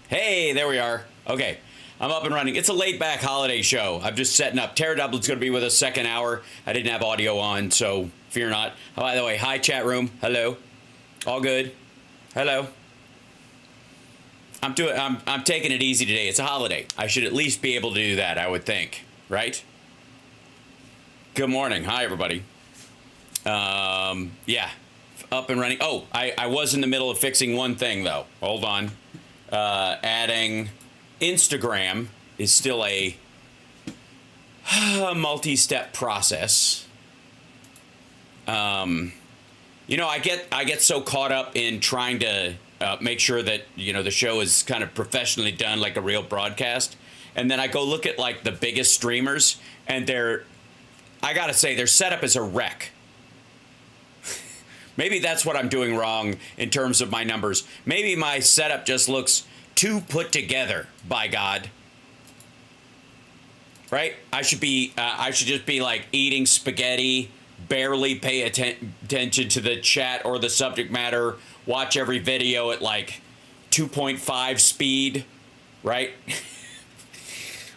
Hey, there we are. Okay, I'm up and running. It's a laid-back holiday show. I'm just setting up. Tara Dublin's going to be with us second hour. I didn't have audio on, so fear not. Oh, by the way, hi, chat room. Hello. All good. Hello. I'm taking it easy today. It's a holiday. I should at least be able to do that, I would think. Right? Good morning. Hi, everybody. Yeah. Up and running. Oh, I was in the middle of fixing one thing, though. Hold on. Adding Instagram is still a multi-step process. You know, I get so caught up in trying to make sure that, you know, the show is kind of professionally done like a real broadcast. And then I go look at like the biggest streamers and I gotta say, their setup is a wreck. Maybe that's what I'm doing wrong in terms of my numbers. Maybe my setup just looks too put together, by God. Right? I should just be like eating spaghetti, barely pay attention to the chat or the subject matter, watch every video at like 2.5 speed, right?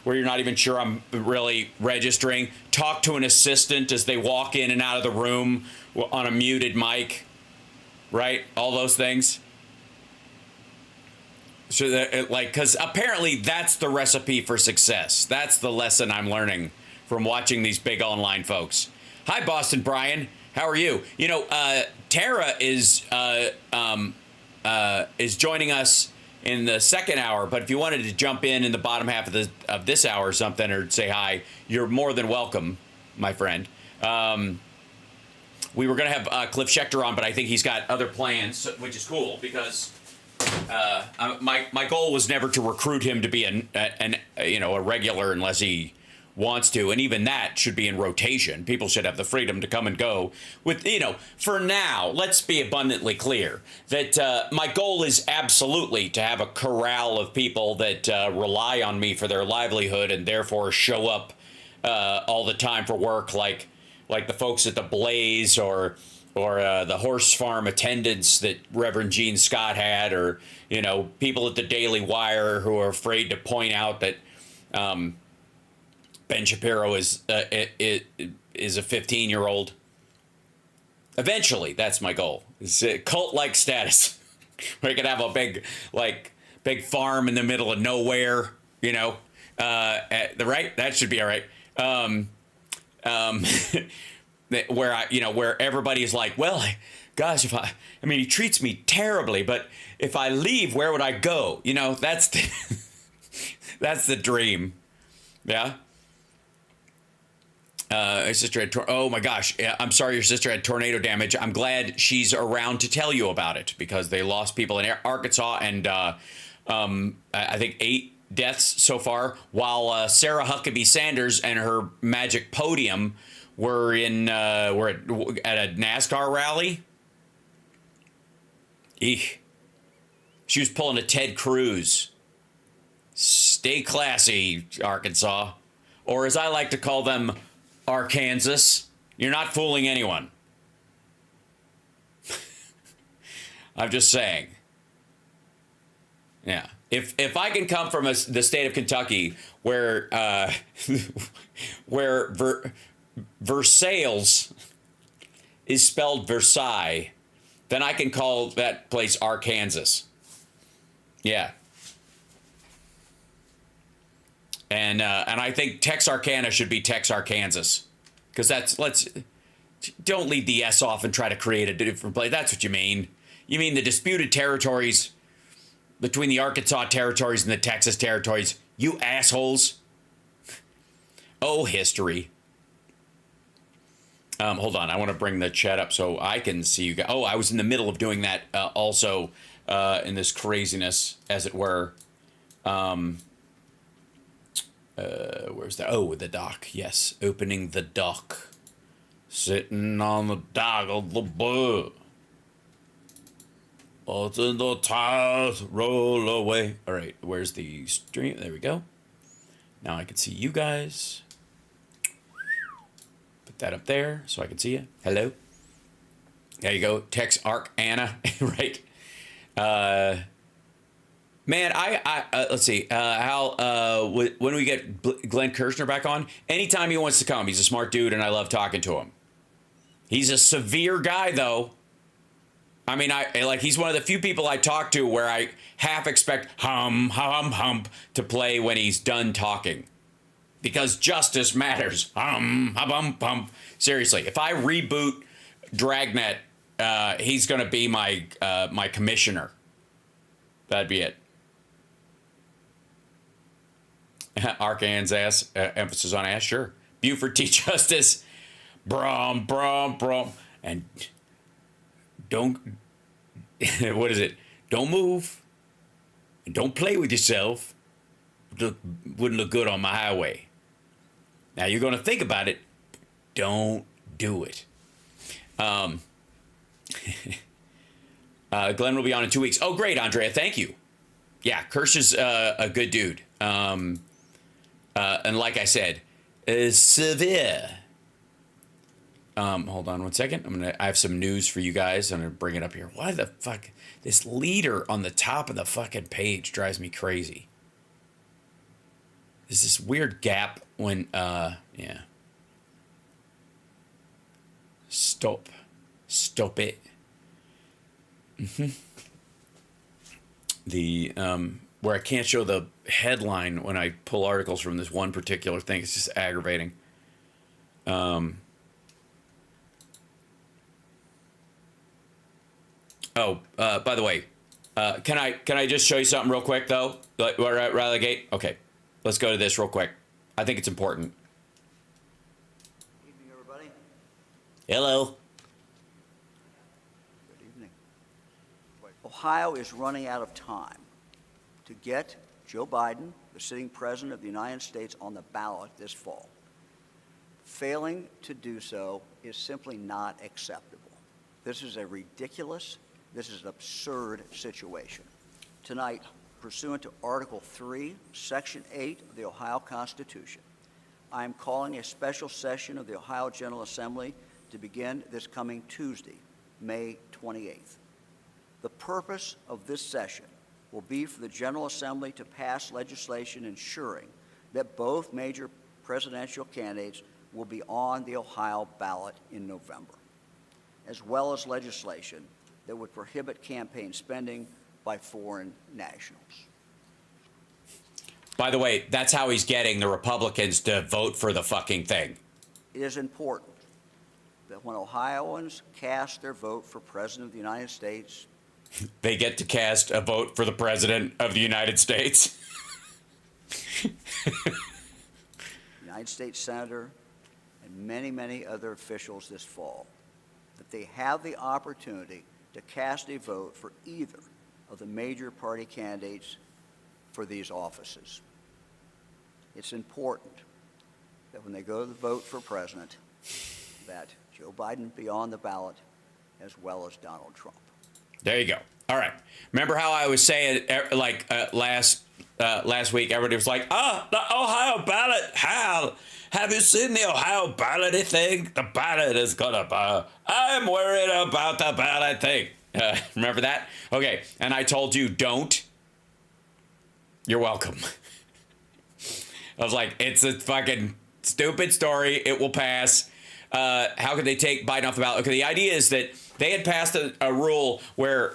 Where you're not even sure I'm really registering. Talk to an assistant as they walk in and out of the room on a muted mic, right? All those things. So that, like, because apparently that's the recipe for success. That's the lesson I'm learning from watching these big online folks. Hi, Boston Brian. How are you? You know, Tara is joining us in the second hour, but if you wanted to jump in the bottom half of this hour or something, or say hi, you're more than welcome, my friend. We were going to have Cliff Schechter on, but I think he's got other plans, which is cool because my goal was never to recruit him to be a regular unless he wants to, and even that should be in rotation. People should have the freedom to come and go with, you know, for now. Let's be abundantly clear that my goal is absolutely to have a corral of people that rely on me for their livelihood and therefore show up all the time for work, like the folks at the Blaze or the horse farm attendants that Reverend Gene Scott had, or, you know, people at the Daily Wire who are afraid to point out that Ben Shapiro is a 15-year-old. Eventually, that's my goal. It's a cult-like status. We could have a big farm in the middle of nowhere, you know. That should be all right. Where everybody's like, well, gosh, I mean, he treats me terribly, but if I leave, where would I go? You know, that's the dream. Yeah. Your sister had oh my gosh, I'm sorry your sister had tornado damage. I'm glad she's around to tell you about it, because they lost people in Arkansas, and I think 8 deaths so far, while Sarah Huckabee Sanders and her magic podium were at a NASCAR rally. Eek. She was pulling a Ted Cruz. Stay classy, Arkansas. Or as I like to call them, Arkansas. You're not fooling anyone. I'm just saying. Yeah. If I can come from the state of Kentucky where Versailles is spelled Versailles, then I can call that place Arkansas. Yeah. And I think Texarkana should be Texarkansas, because don't leave the S off and try to create a different place. That's what you mean. You mean the disputed territories between the Arkansas territories and the Texas territories. You assholes. Oh, history. Hold on. I want to bring the chat up so I can see you guys. Oh, I was in the middle of doing that also in this craziness, as it were. Where's that? Oh, the dock. Yes. Opening the dock. Sitting on the dock of the boat. Letting the tides roll away. All right. Where's the stream? There we go. Now I can see you guys. Put that up there so I can see you. Hello. There you go. Tex Arc Anna. Right. Man, let's see. How when we get Glenn Kirshner back on, anytime he wants to come, he's a smart dude, and I love talking to him. He's a severe guy, though. I mean, he's one of the few people I talk to where I half expect hum to play when he's done talking, because justice matters. Hum. Seriously, if I reboot Dragnet, he's going to be my my commissioner. That'd be it. Arkansas, emphasis on ass, sure. Buford T. Justice, brum, and don't, what is it? Don't move, and don't play with yourself. Wouldn't look good on my highway. Now you're going to think about it. Don't do it. Glenn will be on in 2 weeks. Oh, great, Andrea. Thank you. Yeah, Kirsch is a good dude. And like I said, severe. Hold on one second. I have some news for you guys. I'm going to bring it up here. Why the fuck? This leader on the top of the fucking page drives me crazy. There's this weird gap when, yeah. Stop it. The, where I can't show the headline when I pull articles from this one particular thing. It's just aggravating. By the way, can I just show you something real quick though? Relegate? Okay, let's go to this real quick. I think it's important. Evening, everybody. Hello. Good evening. Ohio is running out of time to get Joe Biden, the sitting president of the United States, on the ballot this fall. Failing to do so is simply not acceptable. This is a ridiculous, this is an absurd situation. Tonight, pursuant to Article 3, Section 8 of the Ohio Constitution, I am calling a special session of the Ohio General Assembly to begin this coming Tuesday, May 28th. The purpose of this session will be for the General Assembly to pass legislation ensuring that both major presidential candidates will be on the Ohio ballot in November, as well as legislation that would prohibit campaign spending by foreign nationals. By the way, that's how he's getting the Republicans to vote for the fucking thing. It is important that when Ohioans cast their vote for President of the United States, they get to cast a vote for the President of the United States. United States Senator, and many, many other officials this fall, that they have the opportunity to cast a vote for either of the major party candidates for these offices. It's important that when they go to vote for president, that Joe Biden be on the ballot as well as Donald Trump. There you go. All right. Remember how I was saying, like last week, everybody was like, the Ohio ballot. How? Have you seen the Ohio ballot thing? The ballot is gonna. I'm worried about the ballot thing. Remember that? Okay. And I told you, don't. You're welcome. I was like, it's a fucking stupid story. It will pass. How could they take Biden off the ballot? Okay, the idea is that they had passed a rule where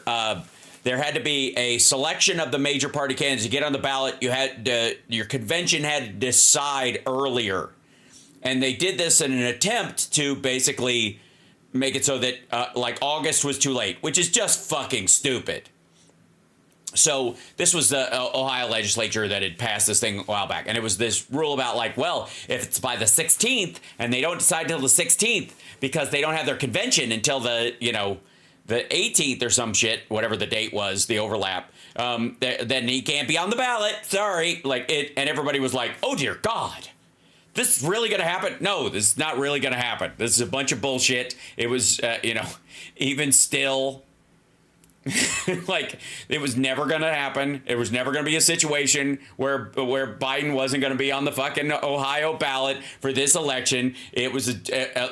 there had to be a selection of the major party candidates. To get on the ballot, you had your convention had to decide earlier. And they did this in an attempt to basically make it so that like August was too late, which is just fucking stupid. So this was the Ohio legislature that had passed this thing a while back. And it was this rule about like, well, if it's by the 16th and they don't decide till the 16th because they don't have their convention until the 18th or some shit, whatever the date was, the overlap, then he can't be on the ballot. Sorry. Like it. And everybody was like, oh, dear God. This is really going to happen? No, this is not really going to happen. This is a bunch of bullshit. It was, even still, like, it was never going to happen. It was never going to be a situation where Biden wasn't going to be on the fucking Ohio ballot for this election. It was,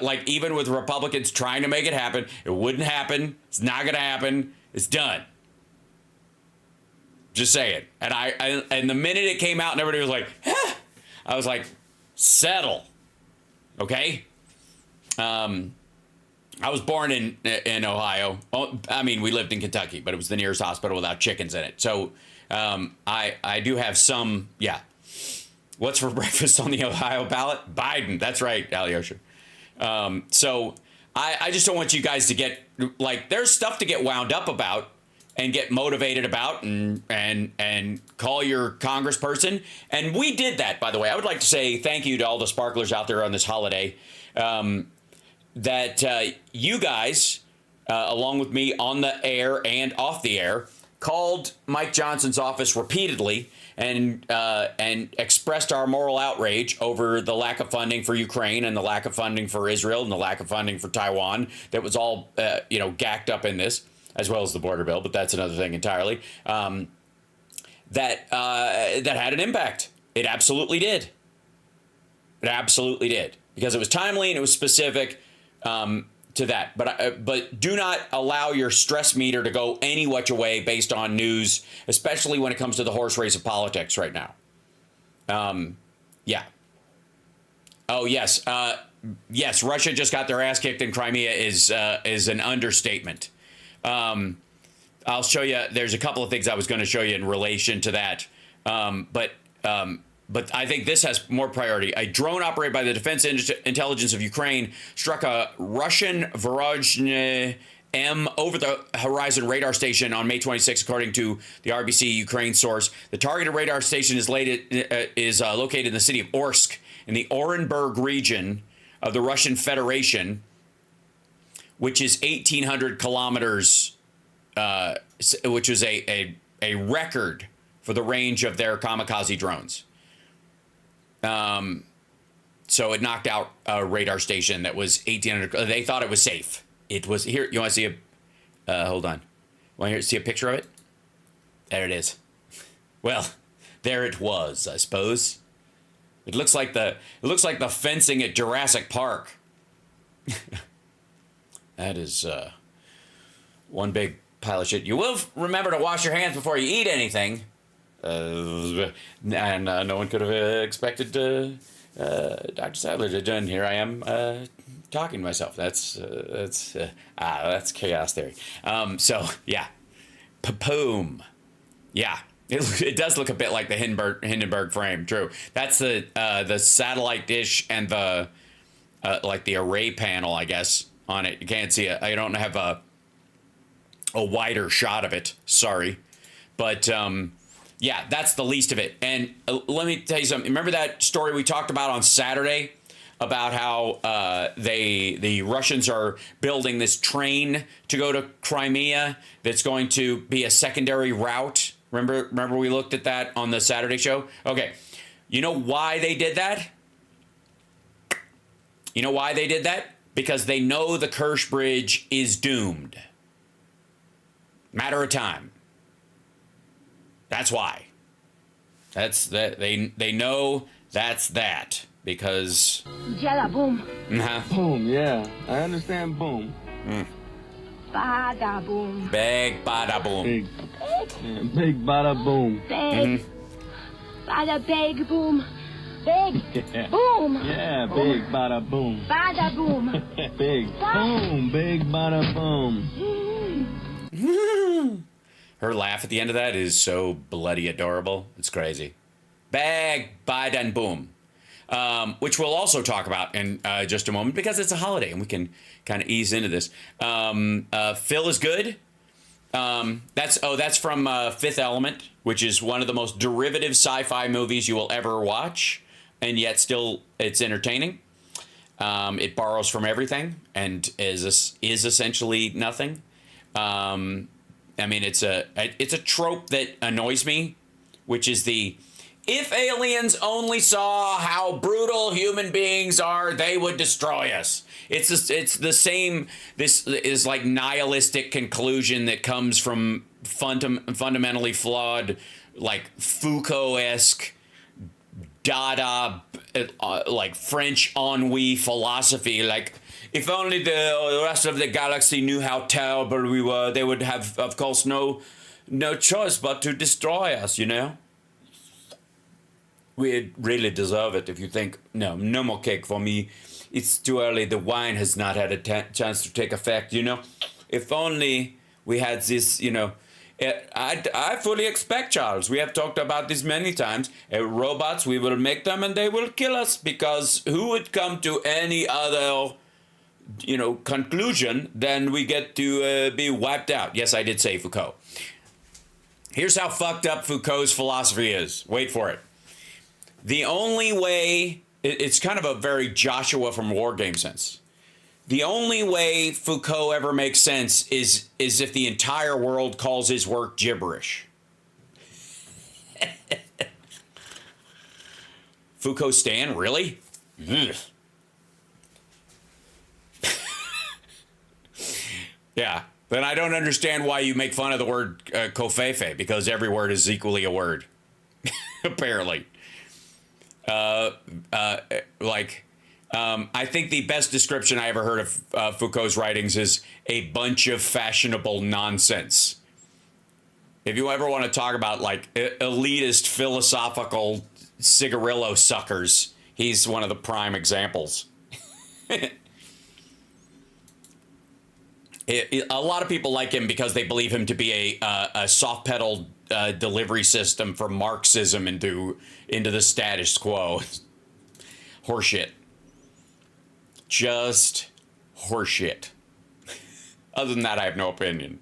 like, even with Republicans trying to make it happen, it wouldn't happen. It's not going to happen. It's done. Just saying. And and the minute it came out and everybody was like, I was like, settle. Okay? I was born in Ohio. Oh, I mean, we lived in Kentucky, but it was the nearest hospital without chickens in it. So I do have some, yeah. What's for breakfast on the Ohio ballot? Biden. That's right, Alyosha. So I just don't want you guys to get, like, there's stuff to get wound up about and get motivated about and call your congressperson. And we did that, by the way. I would like to say thank you to all the sparklers out there on this holiday. That you guys, along with me on the air and off the air, called Mike Johnson's office repeatedly and expressed our moral outrage over the lack of funding for Ukraine and the lack of funding for Israel and the lack of funding for Taiwan that was all, gacked up in this, as well as the border bill. But that's another thing entirely. That had an impact. It absolutely did. It absolutely did, because it was timely and it was specific. To that, but do not allow your stress meter to go any which way based on news, especially when it comes to the horse race of politics right now. Yeah. Oh yes, yes. Russia just got their ass kicked in Crimea is an understatement. I'll show you. There's a couple of things I was going to show you in relation to that, But I think this has more priority. A drone operated by the Defense Intelligence of Ukraine struck a Russian Voronezh M over-the-horizon radar station on May 26, according to the RBC Ukraine source. The targeted radar station is located in the city of Orsk in the Orenburg region of the Russian Federation, which is 1,800 kilometers, which is a record for the range of their kamikaze drones. So it knocked out a radar station that was 1,800. They thought it was safe. It was here. You want to see hold on. Want to see a picture of it? There it is. Well, there it was, I suppose. It looks like the fencing at Jurassic Park. That is, one big pile of shit. You will remember to wash your hands before you eat anything. And no one could have expected Dr. Sadler to do. And here I am talking to myself. That's chaos theory. So yeah, boom. Yeah, it does look a bit like the Hindenburg frame. True. That's the satellite dish and the like the array panel, I guess, on it. You can't see it. I don't have a wider shot of it. Sorry, but. Yeah, that's the least of it. And let me tell you something. Remember that story we talked about on Saturday about how the Russians are building this train to go to Crimea that's going to be a secondary route? Remember we looked at that on the Saturday show? Okay. You know why they did that? You know why they did that? Because they know the Kerch Bridge is doomed. Matter of time. That's why. That's that. They know that's that because. Jella boom. Boom, yeah. I understand boom. Bada boom. Big bada boom. Big bada boom. Big. Bada big boom. Big boom. Yeah, big bada boom. Bada boom. Big boom. Big bada boom. Her laugh at the end of that is so bloody adorable. It's crazy. Bag, biden, boom. Which we'll also talk about in just a moment because it's a holiday and we can kind of ease into this. Phil is good. That's from Fifth Element, which is one of the most derivative sci-fi movies you will ever watch, and yet still it's entertaining. It borrows from everything and is essentially nothing. I mean, it's a trope that annoys me, which is if aliens only saw how brutal human beings are, they would destroy us. It's the same. This is like nihilistic conclusion that comes from fundamentally flawed, like Foucault-esque, Dada, like French ennui philosophy, like. If only the rest of the galaxy knew how terrible we were, they would have, of course, no no choice but to destroy us, you know? We really deserve it if you think, no, no more cake for me. It's too early. The wine has not had a chance to take effect, you know? If only we had this, you know. I fully expect, Charles, we have talked about this many times, robots, we will make them and they will kill us, because who would come to any other, you know, conclusion than we get to be wiped out? Yes, I did say Foucault. Here's how fucked up Foucault's philosophy is. Wait for it. The only way, it's kind of a very Joshua from War Game sense. The only way Foucault ever makes sense is if the entire world calls his work gibberish. Foucault Stan, really? Yeah, then I don't understand why you make fun of the word kofefe, because every word is equally a word, apparently. I think the best description I ever heard of Foucault's writings is a bunch of fashionable nonsense. If you ever want to talk about like elitist philosophical cigarillo suckers, he's one of the prime examples. A lot of people like him because they believe him to be a soft pedal delivery system for Marxism into the status quo. Horseshit. Just horseshit. Other than that, I have no opinion.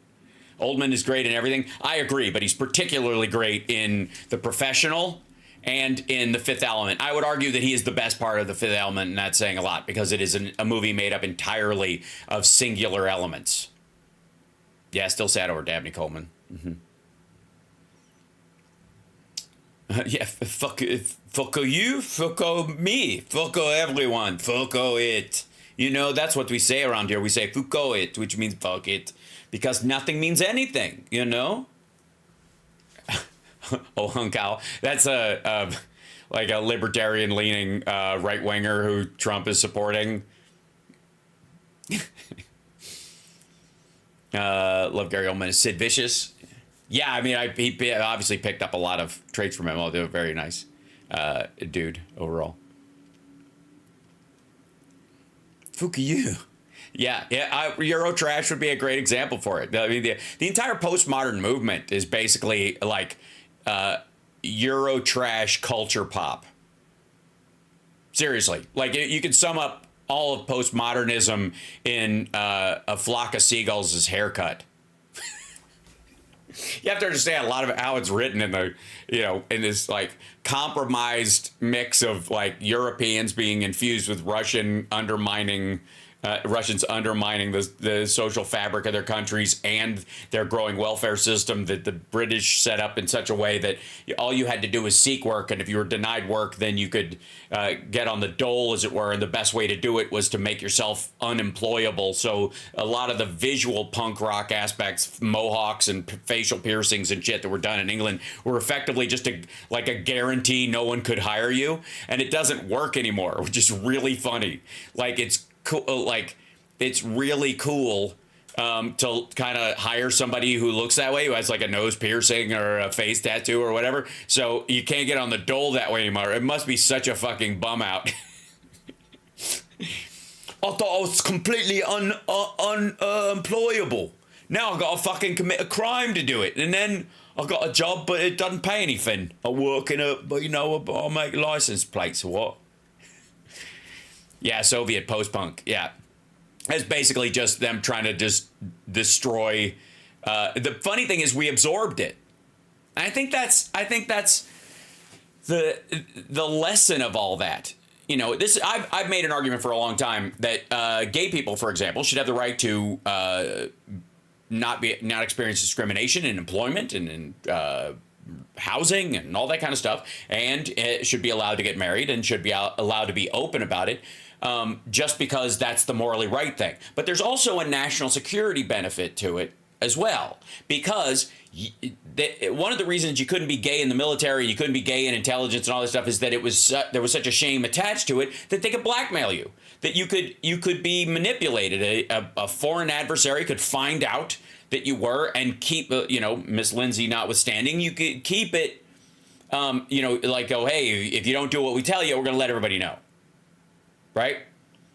Oldman is great in everything. I agree, but he's particularly great in The Professional and in The Fifth Element. I would argue that he is the best part of The Fifth Element, and that's saying a lot, because it is a movie made up entirely of singular elements. Yeah, still sad over Dabney Coleman. Mm-hmm. Yeah, fuck you, fuck me, fuck everyone, fuck it. You know, that's what we say around here. We say fuck it, which means fuck it, because nothing means anything, you know? Oh, Hunkau. That's like a libertarian-leaning right-winger who Trump is supporting. Love Gary Oldman. Sid Vicious. Yeah, I mean, he obviously picked up a lot of traits from him. Although very nice dude overall. Fuck you. Yeah, Eurotrash would be a great example for it. I mean, the entire postmodern movement is basically like Eurotrash culture pop. Seriously, like you could sum up all of postmodernism in a flock of seagulls' haircut. You have to understand a lot of how it's written in the, you know, in this like compromised mix of like Europeans being infused with Russians undermining the social fabric of their countries and their growing welfare system that the British set up in such a way that all you had to do was seek work, and if you were denied work, then you could get on the dole, as it were, and the best way to do it was to make yourself unemployable. So a lot of the visual punk rock aspects, mohawks and facial piercings and shit that were done in England were effectively just like a guarantee no one could hire you, and it doesn't work anymore, which is really funny. Like it's cool, like it's really cool to kind of hire somebody who looks that way, who has like a nose piercing or a face tattoo or whatever. So you can't get on the dole that way anymore. It must be such a fucking bum out. I thought I was completely unemployable. Now I got to fucking commit a crime to do it, and then I got a job, but it doesn't pay anything. I work in I make license plates or what. Yeah, Soviet post-punk. Yeah. It's basically just them trying to just destroy. The funny thing is we absorbed it. I think that's the lesson of all that. You know, I've made an argument for a long time that gay people, for example, should have the right to not experience discrimination in employment and in housing and all that kind of stuff, and should be allowed to get married and should be allowed to be open about it. Just because that's the morally right thing. But there's also a national security benefit to it as well. Because one of the reasons you couldn't be gay in the military, you couldn't be gay in intelligence and all this stuff is that there was such a shame attached to it that they could blackmail you. That you could be manipulated. A foreign adversary could find out that you were, and keep, Miss Lindsay notwithstanding, you could keep it, like, oh, hey, if you don't do what we tell you, we're going to let everybody know. Right?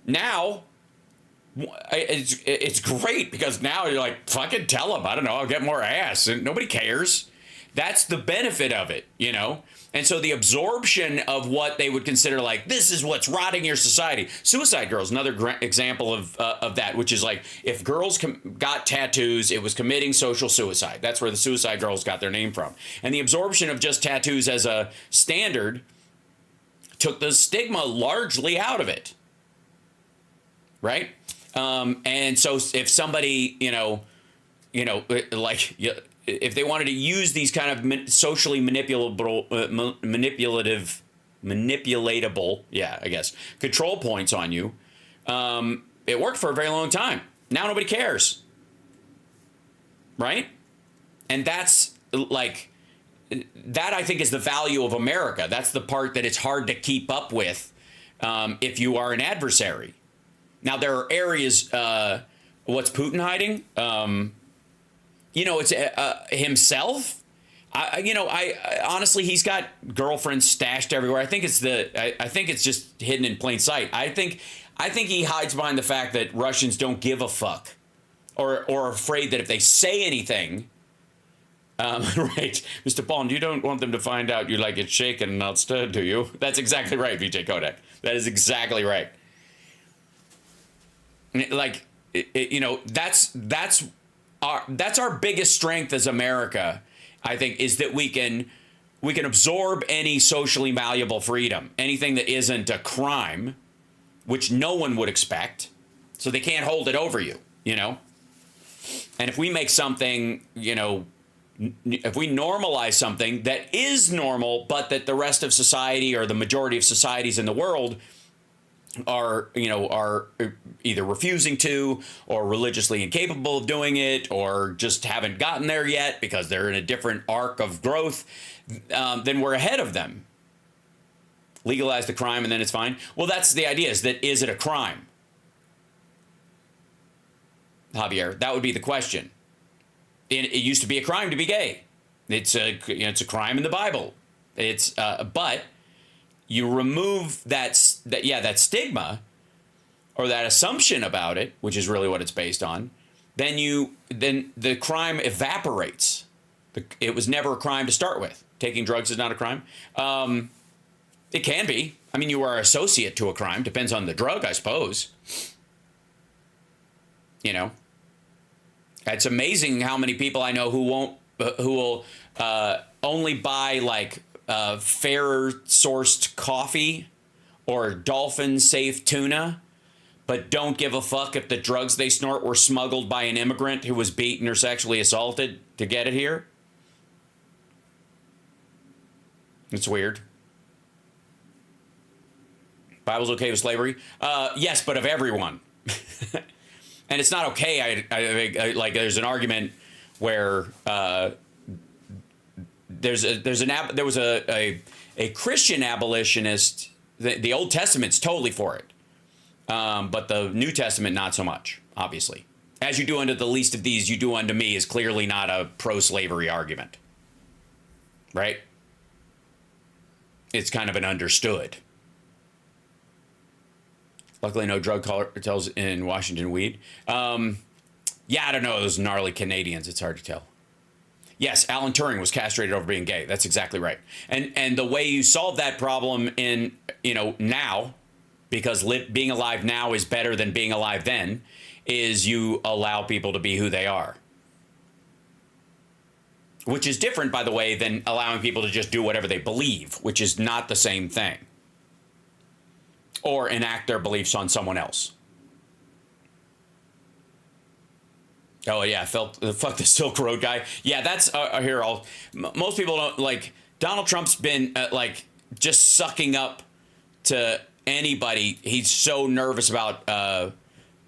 Now, it's great because now you're like, fucking tell them. I don't know. I'll get more ass. And nobody cares. That's the benefit of it, And so the absorption of what they would consider like, this is what's rotting your society. Suicide Girls, another example of that, which is like, if girls got tattoos, it was committing social suicide. That's where the Suicide Girls got their name from. And the absorption of just tattoos as a standard took the stigma largely out of it. Right? And so if somebody, if they wanted to use these kind of socially manipulatable, control points on you, it worked for a very long time. Now nobody cares. Right? And that's like, that I think is the value of America. That's the part that it's hard to keep up with if you are an adversary. Now, there are areas, what's Putin hiding? It's himself. I honestly, he's got girlfriends stashed everywhere. I think it's just hidden in plain sight. I think he hides behind the fact that Russians don't give a fuck, or are afraid that if they say anything, right, Mr. Bond, you don't want them to find out you like it shaken and not stirred, do you? That's exactly right, VJ Kodak. That is exactly right. Like, that's our biggest strength as America, I think, is that we can absorb any socially valuable freedom, anything that isn't a crime, which no one would expect, so they can't hold it over you, And if we make something, if we normalize something that is normal, but that the rest of society or the majority of societies in the world are either refusing to, or religiously incapable of doing it, or just haven't gotten there yet because they're in a different arc of growth, then we're ahead of them. Legalize the crime and then it's fine. Well, that's the idea, is it a crime? Javier, that would be the question. It used to be a crime to be gay. It's a crime in the Bible. But you remove that stigma or that assumption about it, which is really what it's based on, then the crime evaporates. It was never a crime to start with. Taking drugs is not a crime. It can be. I mean, you are associate to a crime. Depends on the drug, I suppose. It's amazing how many people I know who will only buy like fair sourced coffee or dolphin safe tuna, but don't give a fuck if the drugs they snort were smuggled by an immigrant who was beaten or sexually assaulted to get it here. It's weird. Bible's okay with slavery? Yes, but of everyone. And it's not okay. I like, there's an argument where there was a Christian abolitionist. The Old Testament's totally for it, but the New Testament not so much. Obviously, as you do unto the least of these, you do unto me is clearly not a pro-slavery argument, right? It's kind of an understood. Luckily, no drug cartels in Washington weed. Yeah, I don't know. Those gnarly Canadians. It's hard to tell. Yes, Alan Turing was castrated over being gay. That's exactly right. And the way you solve that problem in, now, because being alive now is better than being alive then, is you allow people to be who they are. Which is different, by the way, than allowing people to just do whatever they believe, which is not the same thing. Or enact their beliefs on someone else. Oh yeah, fuck the Silk Road guy. Yeah, that's here. Most people don't like. Donald Trump's been just sucking up to anybody. He's so nervous about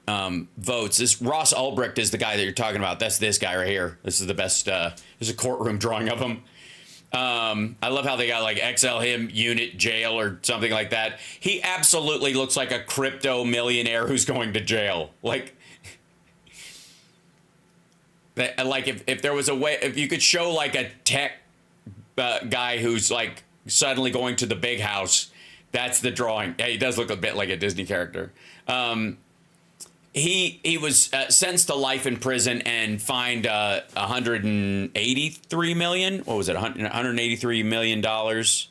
votes. This Ross Ulbricht is the guy that you're talking about. That's this guy right here. This is the best. There's a courtroom drawing of him. I love how they got like XL him unit jail or something like that. He absolutely looks like a crypto millionaire who's going to jail. Like, Like if there was a way, if you could show like a tech guy who's like suddenly going to the big house, that's the drawing. Yeah, he does look a bit like a Disney character. He was sentenced to life in prison and fined 183 million. What was it? 183 million dollars.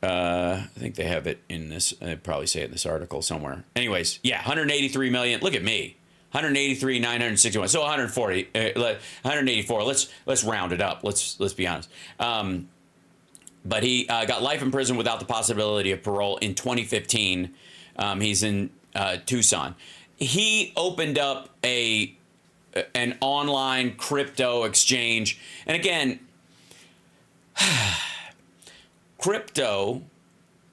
I think they have it in this. I probably say it in this article somewhere. Anyways, yeah, 183 million. Look at me. 183, 961. So 140, 184. Let's round it up. Let's be honest. But he got life in prison without the possibility of parole in 2015. He's in Tucson. He opened up an online crypto exchange. And again, crypto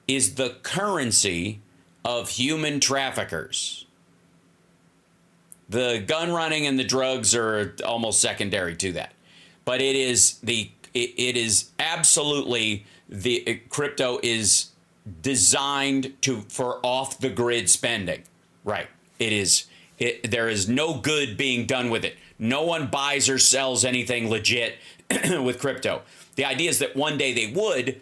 is the currency of human traffickers. The gun running and the drugs are almost secondary to that. But it is absolutely crypto is designed for off the grid spending. Right. There is no good being done with it. No one buys or sells anything legit with crypto. The idea is that one day they would,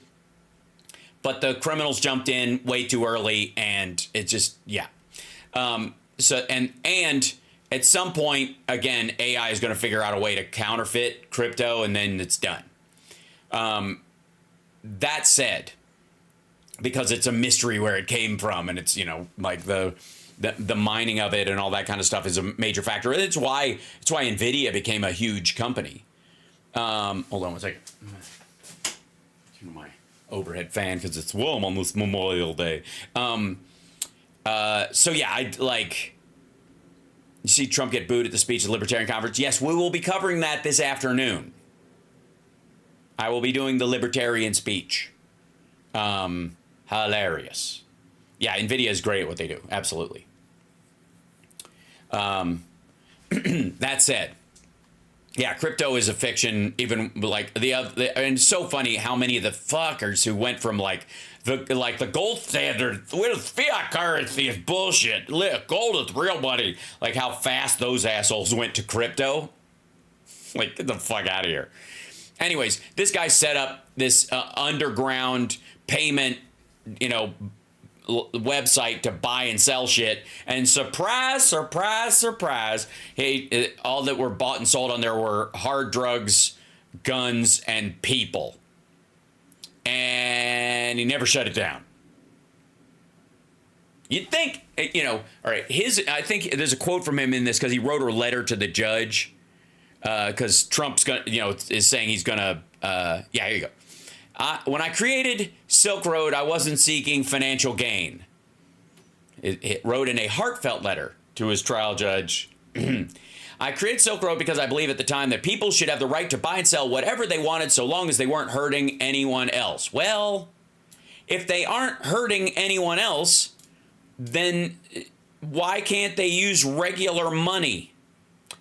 but the criminals jumped in way too early, and it just, yeah. And at some point, again, AI is going to figure out a way to counterfeit crypto, and then it's done. That said, because it's a mystery where it came from, and it's, like the mining of it and all that kind of stuff is a major factor. It's why NVIDIA became a huge company. Hold on one second. Turn my overhead fan because it's warm on this Memorial Day. So yeah, I'd like. You see Trump get booed at the speech at the Libertarian Conference? Yes, we will be covering that this afternoon. I will be doing the Libertarian speech. Hilarious. Yeah, NVIDIA is great at what they do. Absolutely. That said, yeah, crypto is a fiction. Even like and it's so funny how many of the fuckers who went from the gold standard with fiat currency is bullshit. Gold is real money. Like how fast those assholes went to crypto. Like, get the fuck out of here. Anyways, this guy set up this underground payment, website to buy and sell shit, and surprise, all that were bought and sold on there were hard drugs, guns, and people. And he never shut it down. You'd think, all right, I think there's a quote from him in this because he wrote a letter to the judge because Trump's gonna, is saying he's gonna, yeah, here you go. When I created Silk Road, I wasn't seeking financial gain. It wrote in a heartfelt letter to his trial judge. I created Silk Road because I believe at the time that people should have the right to buy and sell whatever they wanted so long as they weren't hurting anyone else. Well, if they aren't hurting anyone else, then why can't they use regular money?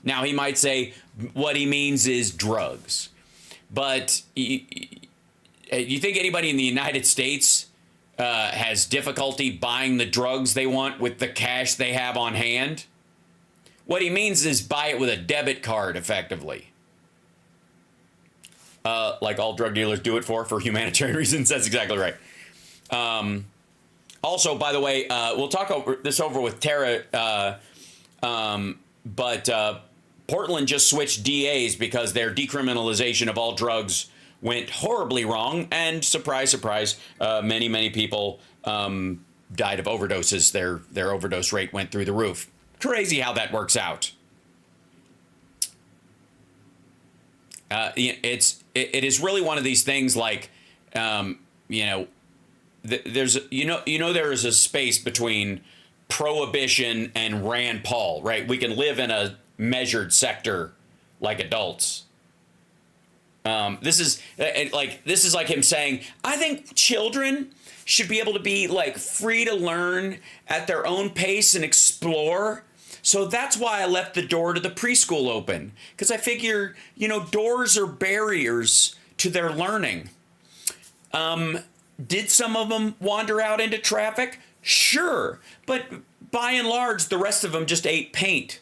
Now, he might say what he means is drugs. But you think anybody in the United States has difficulty buying the drugs they want with the cash they have on hand? What he means is buy it with a debit card, effectively. Like all drug dealers do it for humanitarian reasons. That's exactly right. Also, by the way, we'll talk over with Tara, but Portland just switched DAs because their decriminalization of all drugs went horribly wrong, and surprise, surprise, many people died of overdoses. Their overdose rate went through the roof. Crazy how that works out. It is really one of these things like, there's there is a space between prohibition and Rand Paul, right? We can live in a measured sector like adults. This is like him saying, I think children should be able to be like free to learn at their own pace and explore. So that's why I left the door to the preschool open, because I figure, doors are barriers to their learning. Did some of them wander out into traffic? Sure. But by and large, the rest of them just ate paint.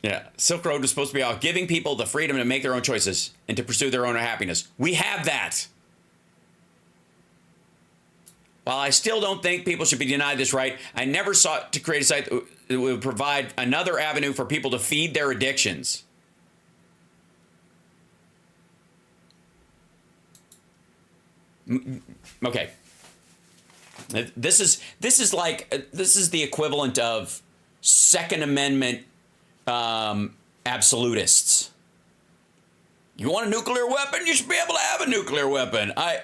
Yeah, Silk Road was supposed to be about giving people the freedom to make their own choices and to pursue their own happiness. We have that. While I still don't think people should be denied this right, I never sought to create a site that would provide another avenue for people to feed their addictions. Okay. This is the equivalent of Second Amendment absolutists. You want a nuclear weapon? You should be able to have a nuclear weapon. I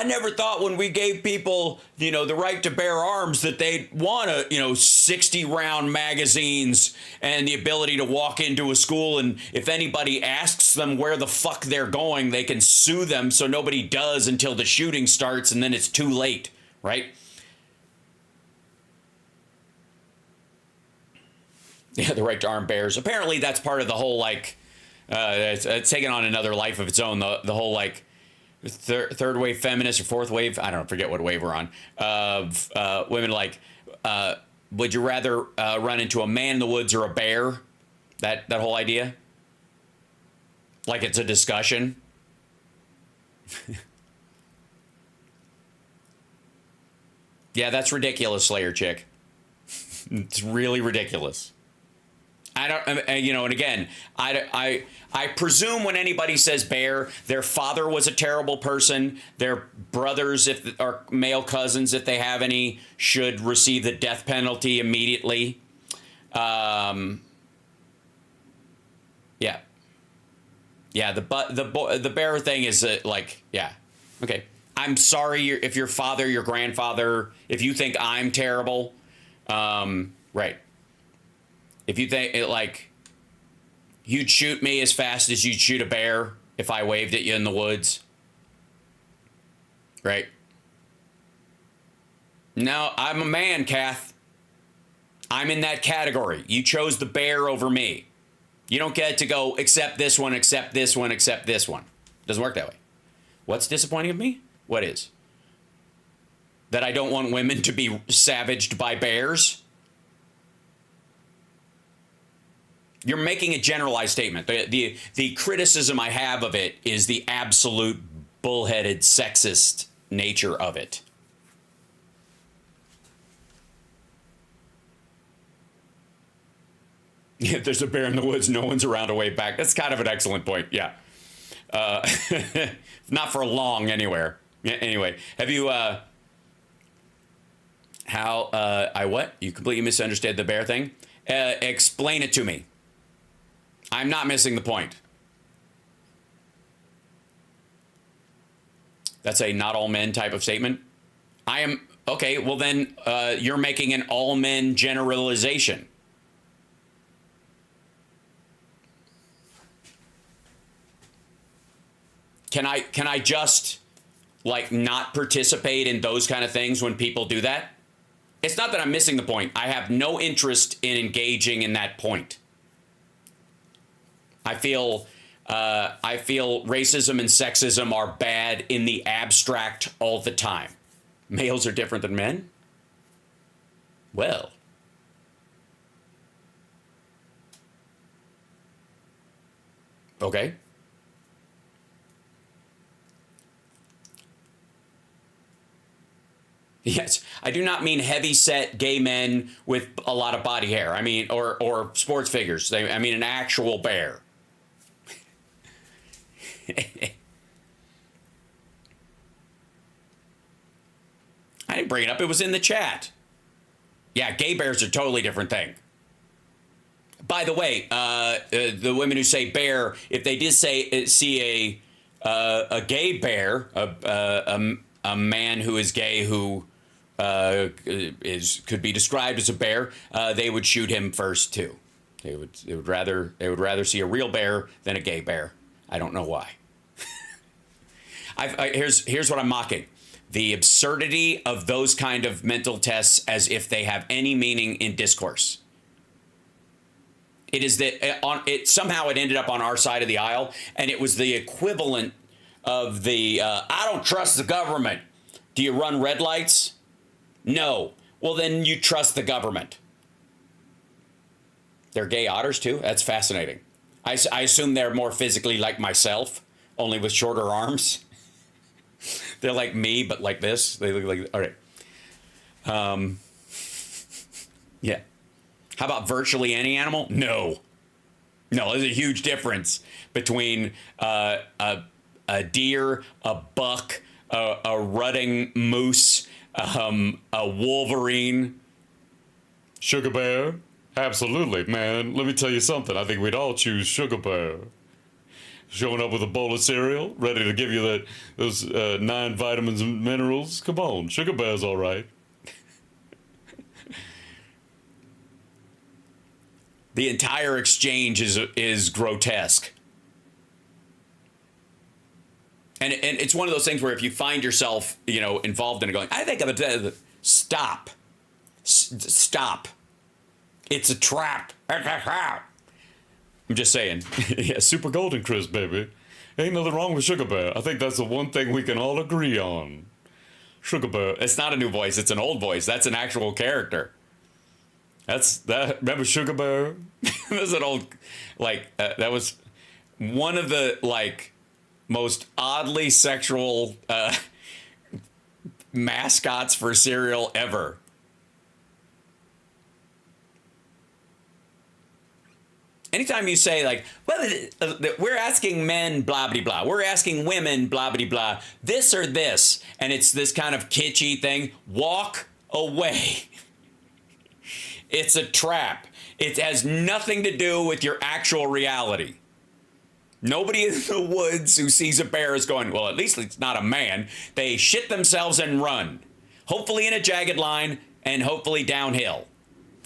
never thought when we gave people, the right to bear arms that they'd want 60 round magazines and the ability to walk into a school. And if anybody asks them where the fuck they're going, they can sue them. So nobody does until the shooting starts and then it's too late, right? Yeah, the right to arm bears. Apparently that's part of the whole, it's taken on another life of its own. The whole, third wave feminist or fourth wave, I don't know, forget what wave we're on, of women would you rather run into a man in the woods or a bear? That whole idea? Like it's a discussion. Yeah, that's ridiculous, Slayer chick. It's really ridiculous. I don't, and again, I presume when anybody says bear, their father was a terrible person. Their brothers, or male cousins, if they have any, should receive the death penalty immediately. Yeah. The bear thing is yeah. Okay. I'm sorry if your father, your grandfather, if you think I'm terrible, right. If you think you'd shoot me as fast as you'd shoot a bear if I waved at you in the woods, right? No, I'm a man, Kath. I'm in that category. You chose the bear over me. You don't get to go accept this one, accept this one, accept this one. Doesn't work that way. What's disappointing of me? What is? That I don't want women to be savaged by bears? You're making a generalized statement. The criticism I have of it is the absolute bullheaded sexist nature of it. If there's a bear in the woods, no one's around to wave back. That's kind of an excellent point. Yeah. Not for long anywhere. Yeah, anyway, have you, what? You completely misunderstood the bear thing? Explain it to me. I'm not missing the point. That's a not all men type of statement. I am, okay, well then you're making an all men generalization. Can I just not participate in those kind of things when people do that? It's not that I'm missing the point. I have no interest in engaging in that point. I feel racism and sexism are bad in the abstract all the time. Males are different than men? Well. Okay. Yes, I do not mean heavy-set gay men with a lot of body hair. I mean, or sports figures. I mean an actual bear. I didn't bring it up. It was in the chat. Yeah, gay bears are a totally different thing. By the way, the women who say bear, if they did see a gay bear, a man who is gay who could be described as a bear, they would shoot him first too. They would rather see a real bear than a gay bear. I don't know why. Here's what I'm mocking: the absurdity of those kind of mental tests, as if they have any meaning in discourse. It is that somehow it ended up on our side of the aisle, and it was the equivalent of the I don't trust the government. Do you run red lights? No. Well, then you trust the government. They're gay otters too? That's fascinating. I assume they're more physically like myself, only with shorter arms. They're like me, but like this. They look like, all right. Yeah. How about virtually any animal? No. No, there's a huge difference between a deer, a buck, a rutting moose, a wolverine. Sugar bear? Absolutely, man. Let me tell you something. I think we'd all choose sugar bear. Showing up with a bowl of cereal, ready to give you those 9 vitamins and minerals. Come on, sugar bear's all right. The entire exchange is grotesque. And it's one of those things where if you find yourself, involved in it going, I think I'm a... Stop. Stop. It's a trap. I'm just saying. Yeah, super golden crisp, baby. Ain't nothing wrong with Sugar Bear. I think that's the one thing we can all agree on. Sugar Bear. It's not a new voice. It's an old voice. That's an actual character. Remember Sugar Bear? That was an old, that was one of the, most oddly sexual mascots for cereal ever. Anytime you say, we're asking men, blah, blah, blah. We're asking women, blah, blah, blah. This or this. And it's this kind of kitschy thing. Walk away. It's a trap. It has nothing to do with your actual reality. Nobody in the woods who sees a bear is going, well, at least it's not a man. They shit themselves and run. Hopefully in a jagged line and hopefully downhill.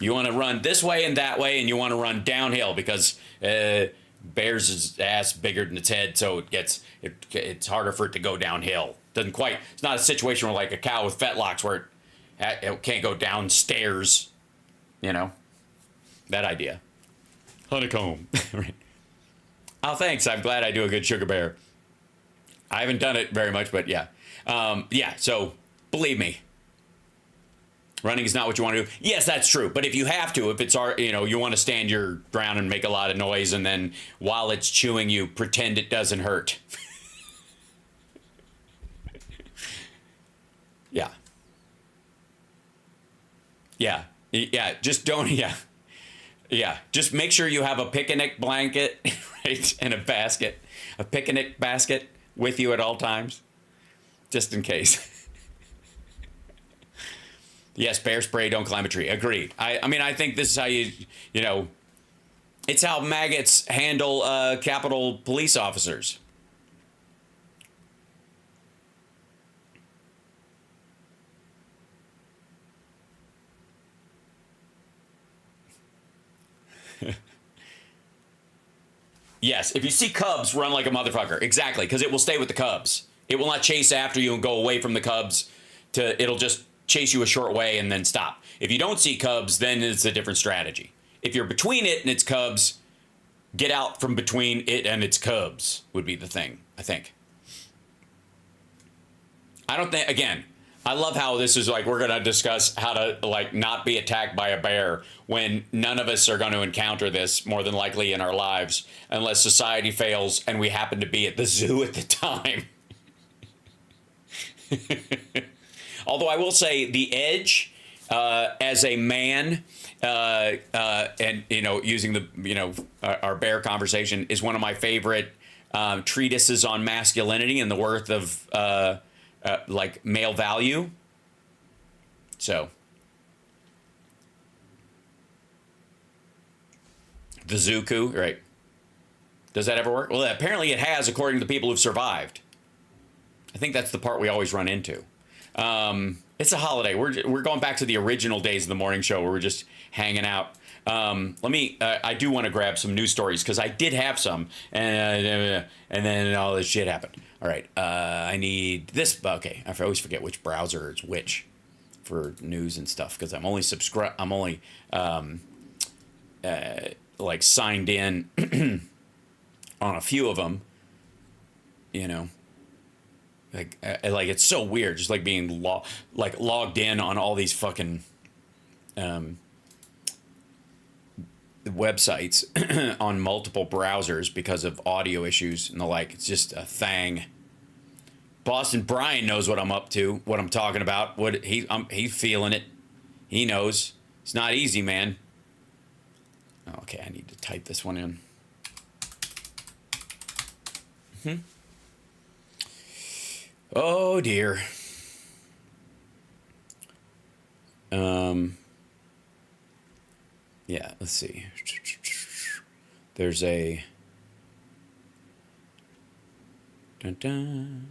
You want to run this way and that way, and you want to run downhill because bear's ass bigger than its head, so it's harder for it to go downhill. It's not a situation where like a cow with fetlocks where it can't go downstairs. That idea. Honeycomb. Right. Oh, thanks. I'm glad I do a good sugar bear. I haven't done it very much, but yeah. So believe me. Running is not what you want to do. Yes, that's true. But if you have to, if it's you want to stand your ground and make a lot of noise, and then while it's chewing you, pretend it doesn't hurt. Yeah. Yeah. Yeah. Just don't. Yeah. Yeah. Just make sure you have a picnic blanket, right, and a picnic basket with you at all times, just in case. Yes, bear spray, don't climb a tree. Agreed. I think this is how it's how maggots handle Capitol police officers. Yes, if you see cubs, run like a motherfucker. Exactly, because it will stay with the cubs. It will not chase after you and go away from the cubs. It'll just chase you a short way and then stop. If you don't see cubs, then it's a different strategy. If you're between it and its cubs, get out from between it and its cubs would be the thing, I think. I love how this is we're going to discuss how to not be attacked by a bear when none of us are going to encounter this more than likely in our lives unless society fails and we happen to be at the zoo at the time. Although I will say The Edge, as a man, and using our bear conversation is one of my favorite treatises on masculinity and the worth of male value. So the Zuku, right? Does that ever work? Well, apparently it has, according to the people who've survived. I think that's the part we always run into. It's a holiday. We're going back to the original days of the morning show where we're just hanging out. I do want to grab some news stories because I did have some, and then all this shit happened. All right, I need this. Okay, I always forget which browser is which for news and stuff because I'm only signed in on a few of them. Like it's so weird, just being logged in on all these fucking websites on multiple browsers because of audio issues and the like. It's just a thing. Boston Brian knows what I'm up to, what I'm talking about. He's feeling it. He knows. It's not easy, man. Okay, I need to type this one in. Oh dear. Yeah, let's see. There's a dun dun.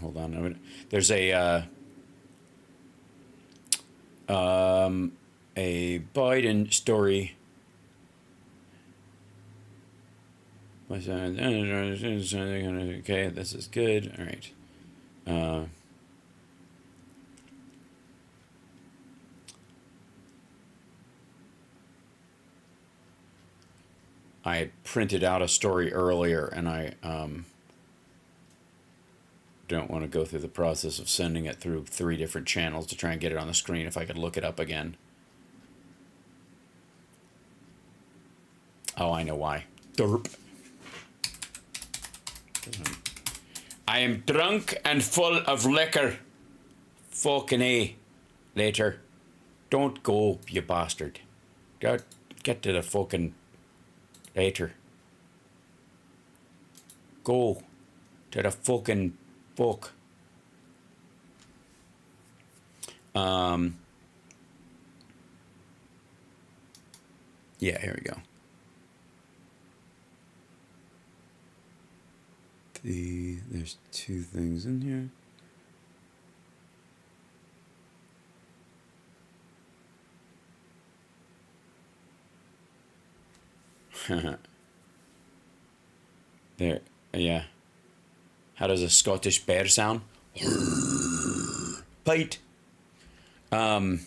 Hold on a minute. There's a Biden story. Okay, this is good. All right. I had printed out a story earlier, and I don't want to go through the process of sending it through 3 different channels to try and get it on the screen if I could look it up again. Oh, I know why. Derp. I am drunk and full of liquor. Fucking A. Later. Don't go, you bastard. Get to the fucking... Later. Go to the fucking book. Yeah, here we go. There's 2 things in here. There, yeah. How does a Scottish bear sound? Bite. 1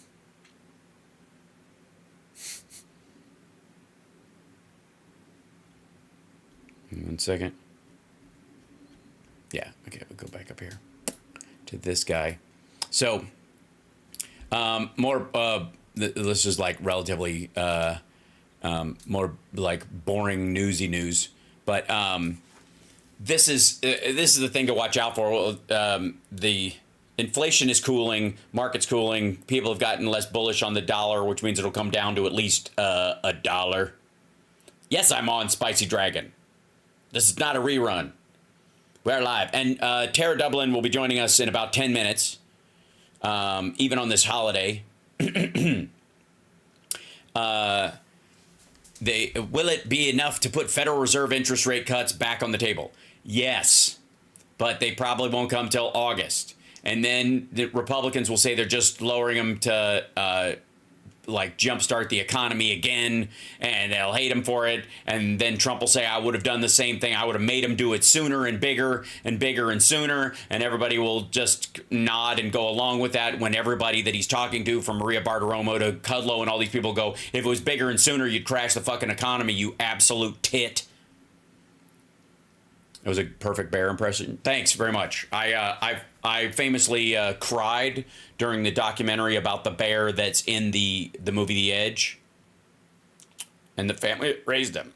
second. Yeah, okay, we'll go back up here to this guy. So, this is like relatively more like boring newsy news, but this is the thing to watch out for. The inflation is cooling, market's cooling, people have gotten less bullish on the dollar, which means it'll come down to at least $1. Yes, I'm on Spicy Dragon. This is not a rerun. We're live. And Tara Dublin will be joining us in about 10 minutes, even on this holiday. Will it be enough to put Federal Reserve interest rate cuts back on the table? Yes, but they probably won't come till August. And then the Republicans will say they're just lowering them to like jumpstart the economy again, and they'll hate him for it. And then Trump will say, I would have done the same thing. I would have made him do it sooner and bigger and sooner. And everybody will just nod and go along with that, when everybody that he's talking to, from Maria Bartiromo to Kudlow and all these people, go, if it was bigger and sooner, you'd crash the fucking economy, you absolute tit. It was a perfect bear impression. Thanks very much. I famously cried during the documentary about the bear that's in the movie The Edge, and the family that raised him.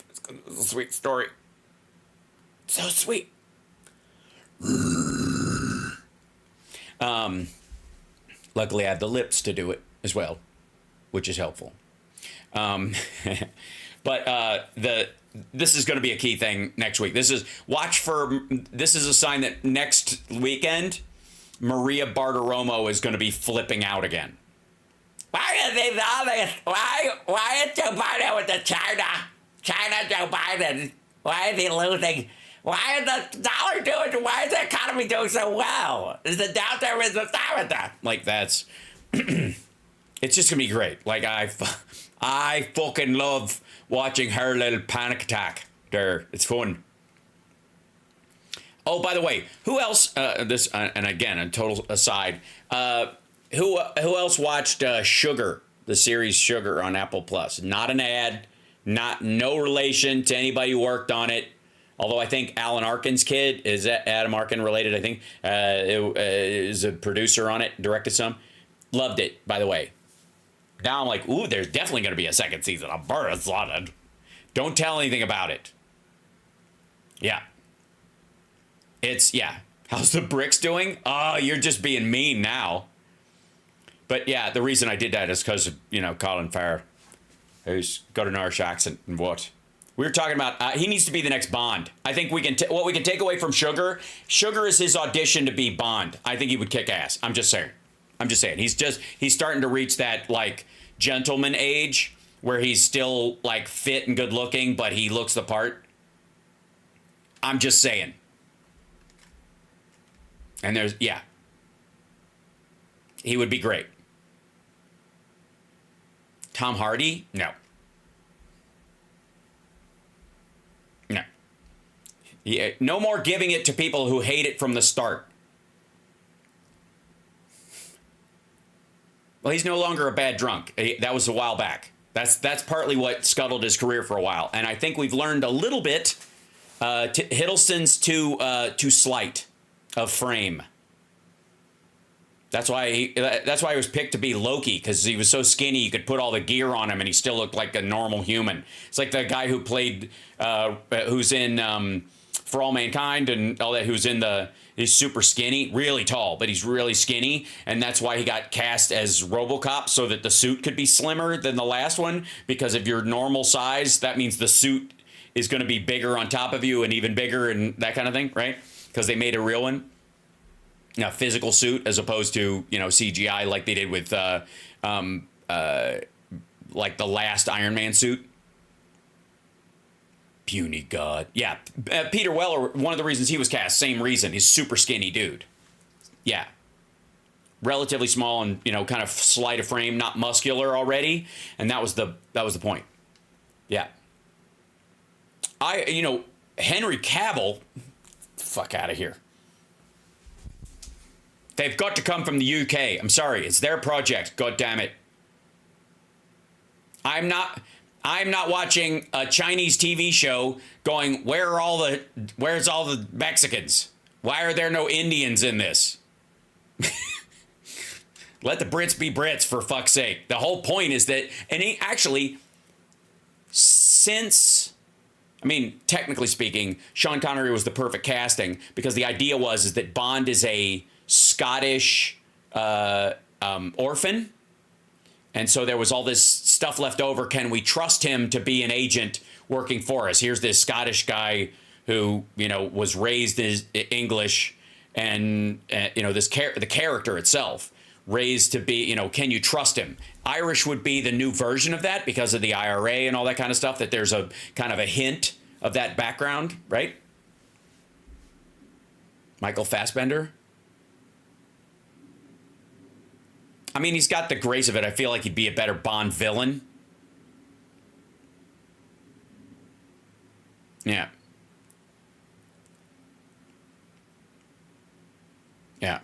It's a sweet story. So sweet. Luckily, I have the lips to do it as well, which is helpful. But this is going to be a key thing next week. This is a sign that next weekend, Maria Bartiromo is going to be flipping out again. Why are they all this? Why is Joe Biden with the China Joe Biden? Why is he losing? Why is the dollar doing? Why is the economy doing so well? Is the downturn with the downturn? Like, that's it's just gonna be great. Like, I fucking love watching her little panic attack there. It's fun. Oh, by the way, who else? And again, a total aside. Who else watched Sugar, the series Sugar on Apple Plus? Not an ad, No relation to anybody who worked on it. Although I think Alan Arkin's kid, is Adam Arkin related, I think, is a producer on it, directed some. Loved it, by the way. Now I'm like, ooh, there's definitely going to be a second season. I'm very excited. Don't tell anything about it. Yeah. Yeah. How's the bricks doing? Oh, you're just being mean now. But yeah, the reason I did that is because of, Colin Farrell, who's got an Irish accent and what. We were talking about, he needs to be the next Bond. I think what we can take away from Sugar is his audition to be Bond. I think he would kick ass. I'm just saying. He's starting to reach that, like, gentleman age where he's still, like, fit and good looking, but he looks the part. I'm just saying. And he would be great. Tom Hardy? No. Yeah, no more giving it to people who hate it from the start. Well, he's no longer a bad drunk. That was a while back. That's partly what scuttled his career for a while. And I think we've learned a little bit. Hiddleston's too slight of frame. That's why he was picked to be Loki, because he was so skinny you could put all the gear on him and he still looked like a normal human. It's like the guy who played, who's in For All Mankind and all that, he's super skinny, really tall, but he's really skinny, and that's why he got cast as RoboCop, so that the suit could be slimmer than the last one, because if you're normal size, that means the suit is going to be bigger on top of you and even bigger and that kind of thing, right? Because they made a real one. A physical suit as opposed to, CGI like they did with like the last Iron Man suit. Puny God. Yeah, Peter Weller, one of the reasons he was cast, same reason. He's super skinny dude. Yeah. Relatively small and, kind of slight of frame, not muscular already. And that was the point. Yeah. Henry Cavill, fuck out of here. They've got to come from the UK. I'm sorry, it's their project. God damn it. I'm not watching a Chinese TV show going, where's all the Mexicans? Why are there no Indians in this? Let the Brits be Brits, for fuck's sake. The whole point is that, and he actually, technically speaking, Sean Connery was the perfect casting, because the idea is that Bond is a Scottish orphan, and so there was all this stuff left over. Can we trust him to be an agent working for us? Here's this Scottish guy who was raised as English, and the character itself raised to be, can you trust him? Irish would be the new version of that because of the IRA and all that kind of stuff, that there's a kind of a hint of that background, right? Michael Fassbender. He's got the grace of it. I feel like he'd be a better Bond villain. Yeah. Yeah.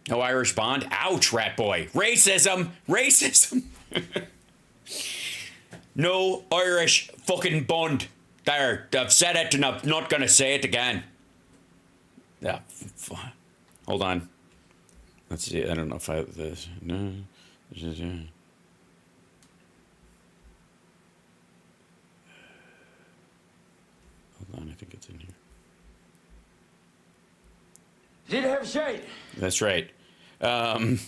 No Irish Bond? Ouch, rat boy. Racism! Racism! No Irish fucking Bond. There, I've said it and I'm not going to say it again. Yeah. Hold on. Let's see. I don't know if I have this. No. Hold on. I think it's in here. Did have shade. That's right. So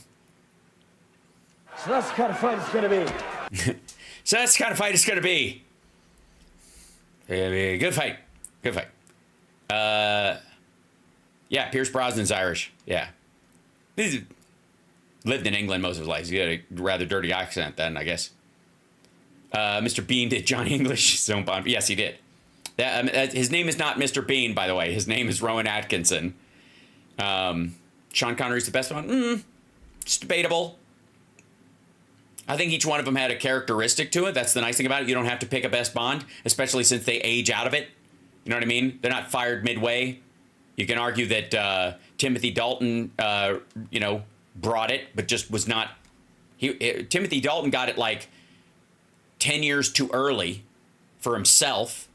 that's the kind of fight it's going to be. So that's the kind of fight it's going to be. Good fight. Good fight. Yeah, Pierce Brosnan's Irish. Yeah. He's lived in England most of his life. He's got a rather dirty accent then, I guess. Mr. Bean did Johnny English's own Bond. Yes, he did. His name is not Mr. Bean, by the way. His name is Rowan Atkinson. Sean Connery's the best one? It's debatable. I think each one of them had a characteristic to it. That's the nice thing about it. You don't have to pick a best Bond, especially since they age out of it. You know what I mean? They're not fired midway. You can argue that Timothy Dalton, brought it, but just was not. Timothy Dalton got it like 10 years too early for himself,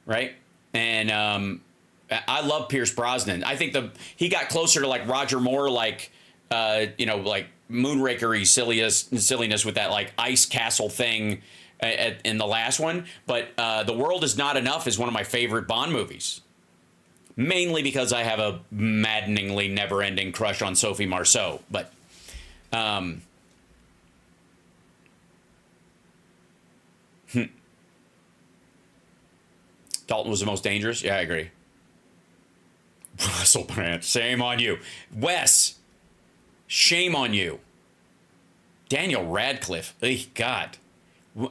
right? And I love Pierce Brosnan. I think he got closer to like Roger Moore, like like Moonraker-y silliness with that like ice castle thing in the last one. But The World Is Not Enough is one of my favorite Bond movies, mainly because I have a maddeningly never-ending crush on Sophie Marceau. But Dalton was the most dangerous. Yeah, I agree. Russell Brand, shame on you. Wes, shame on you. Daniel Radcliffe, God.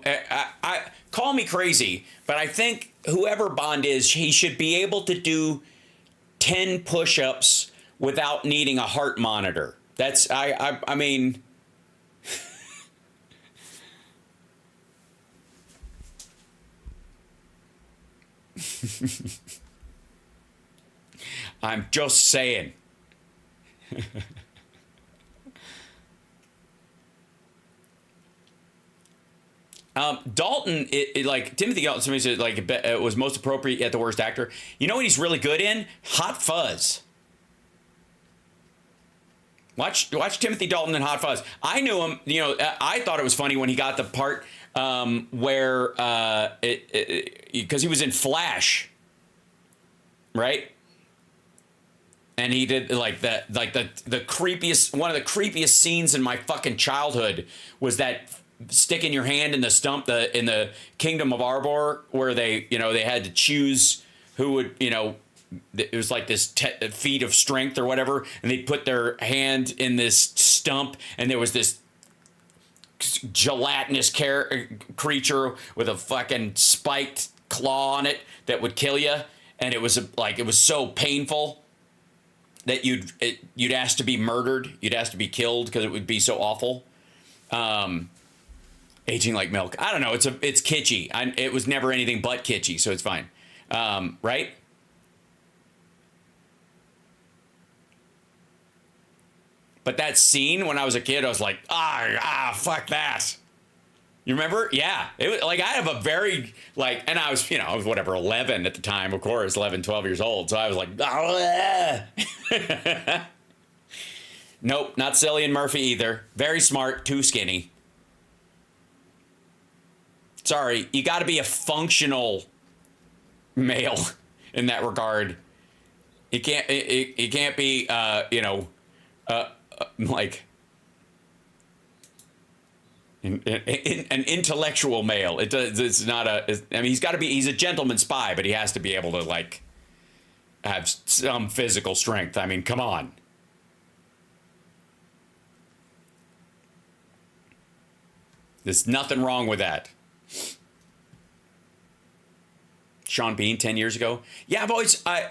I call me crazy, but I think whoever Bond is, he should be able to do 10 push-ups without needing a heart monitor. That's, I mean... I'm just saying. Dalton, like Timothy Dalton, somebody said like it was most appropriate yet the worst actor. You know what he's really good in? Hot Fuzz. Watch Timothy Dalton in Hot Fuzz. I knew him. I thought it was funny when he got the part where because he was in Flash, right? And he did the creepiest, one of the creepiest scenes in my fucking childhood was that sticking your hand in the stump in the Kingdom of Arbor, where they had to choose who would, it was like this feat of strength or whatever, and they put their hand in this stump, and there was this gelatinous creature with a fucking spiked claw on it that would kill you, and it was so painful that you'd ask to be murdered, you'd ask to be killed because it would be so awful. Aging like milk. I don't know. It's kitschy. It was never anything but kitschy, so it's fine. Right? But that scene when I was a kid, I was like, fuck that. You remember? Yeah. It was like, I have a very and I was, I was whatever, 11 at the time, of course, 11, 12 years old. So I was like, nope, not Cillian Murphy either. Very smart, too skinny. Sorry, you got to be a functional male in that regard. You can't be, like an intellectual male. It's not he's a gentleman spy, but he has to be able to have some physical strength. I mean, come on. There's nothing wrong with that. Sean Bean 10 years ago. Yeah, I've always, I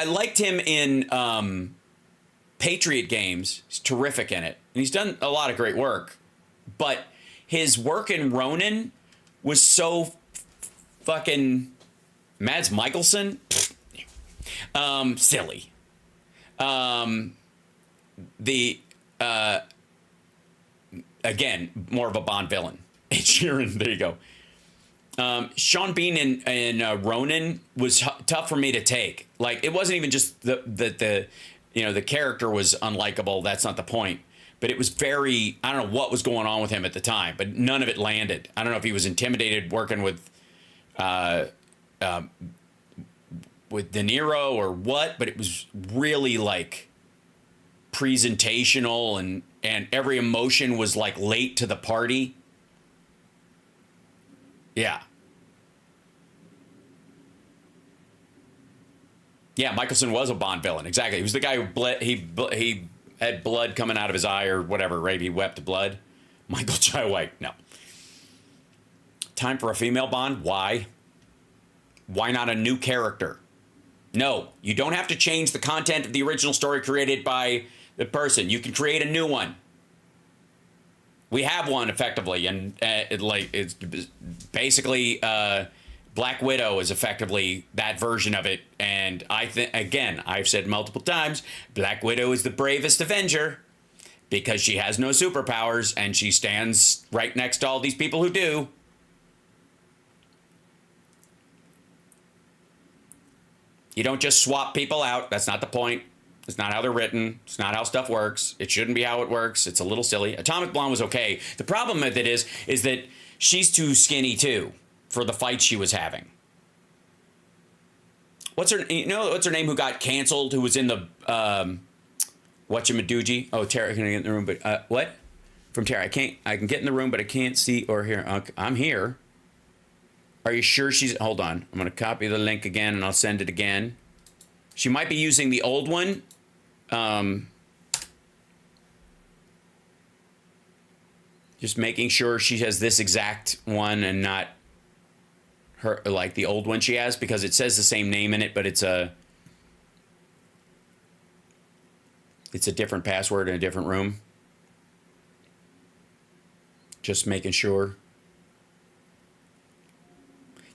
liked him in Patriot Games. He's terrific in it. And he's done a lot of great work. But his work in Ronin was so fucking Mads Mikkelsen. Silly. Again, more of a Bond villain. Ed Sheeran, there you go. Sean Bean in Ronin was tough for me to take. Like, it wasn't even just the character was unlikable. That's not the point. But it was very, I don't know what was going on with him at the time, but none of it landed. I don't know if he was intimidated working with De Niro or what, but it was really presentational and every emotion was late to the party. Yeah. Yeah, Michelson was a Bond villain. Exactly. He was the guy who bled. He had blood coming out of his eye or whatever, right? He wept blood. Michael Jai White. No. Time for a female Bond? Why? Why not a new character? No, you don't have to change the content of the original story created by the person. You can create a new one. We have one effectively, and it's basically Black Widow is effectively that version of it. And I think, again, I've said multiple times, Black Widow is the bravest Avenger. because she has no superpowers and she stands right next to all these people who do. You don't just swap people out. That's not the point. It's not how they're written. It's not how stuff works. It shouldn't be how it works. It's a little silly. Atomic Blonde was okay. The problem with it is that she's too skinny too for the fight she was having. What's her name who got canceled, who was in the Whatchamaduji? Oh, Tara, can I get in the room? But what? From Tara, I can get in the room, but I can't see or hear. I'm here. Are you sure she's, hold on. I'm going to copy the link again and I'll send it again. She might be using the old one. Just making sure she has this exact one and not her, like the old one she has, because it says the same name in it, but it's a different password in a different room. Just making sure.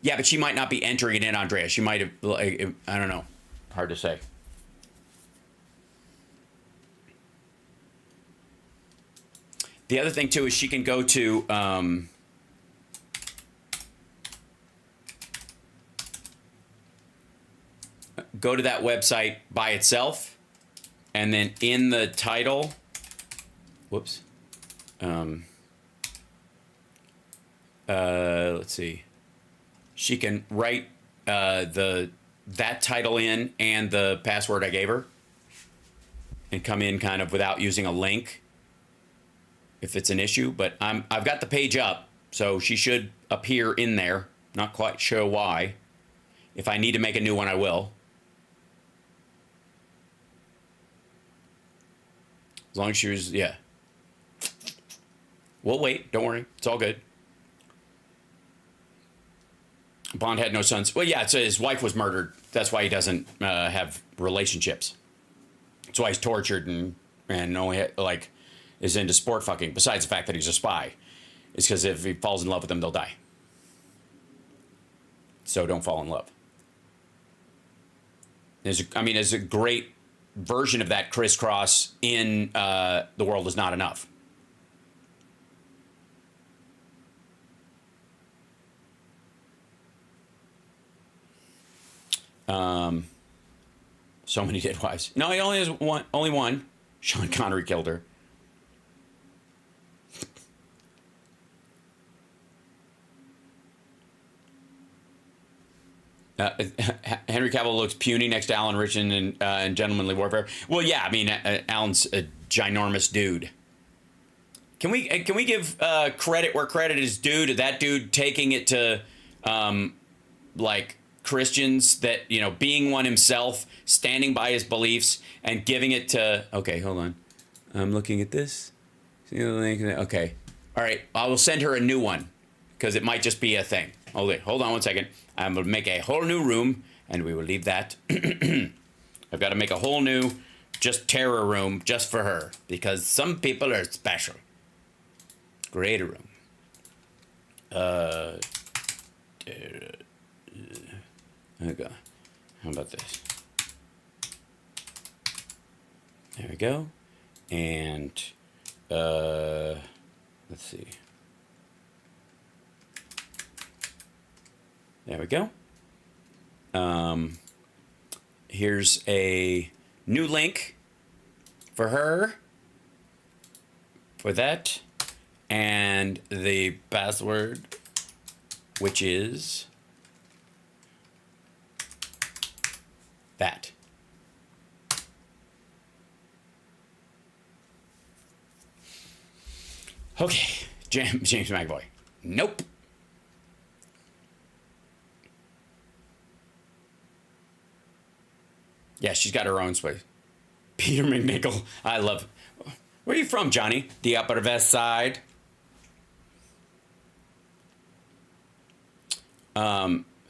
Yeah, but she might not be entering it in, Andrea. She might have, like, I don't know. Hard to say. The other thing, too, is she can go to... go to that website by itself, and then in the title... Whoops. Let's see. She can write that title in and the password I gave her, and come in kind of without using a link if it's an issue. But I've got the page up, so she should appear in there. Not quite sure why. If I need to make a new one, I will. As long as she was, yeah. We'll wait. Don't worry. It's all good. Bond had no sons. Well, yeah, his wife was murdered. That's why he doesn't have relationships. That's why he's tortured and only is into sport fucking. Besides the fact that he's a spy, it's because if he falls in love with them, they'll die. So don't fall in love. There's a great version of that crisscross in The World Is Not Enough. So many dead wives. No, he only has one. Only one. Sean Connery killed her. Henry Cavill looks puny next to Alan Ritchson in Gentlemanly Warfare. Well, yeah, I mean, Alan's a ginormous dude. Can we give credit where credit is due to that dude taking it to Christians, that, being one himself, standing by his beliefs and giving it to, okay, hold on. I'm looking at this. Okay. All right. I will send her a new one because it might just be a thing. Hold on 1 second. I'm going to make a whole new room and we will leave that. I've got to make a whole new just terror room just for her because some people are special. Create a room. Okay. How about this? There we go. And let's see. There we go. Here's a new link for her for that, and the password, which is that. Okay, James McAvoy. Nope. Yeah, she's got her own space. Peter McNichol. I love. Where are you from, Johnny? The Upper West Side.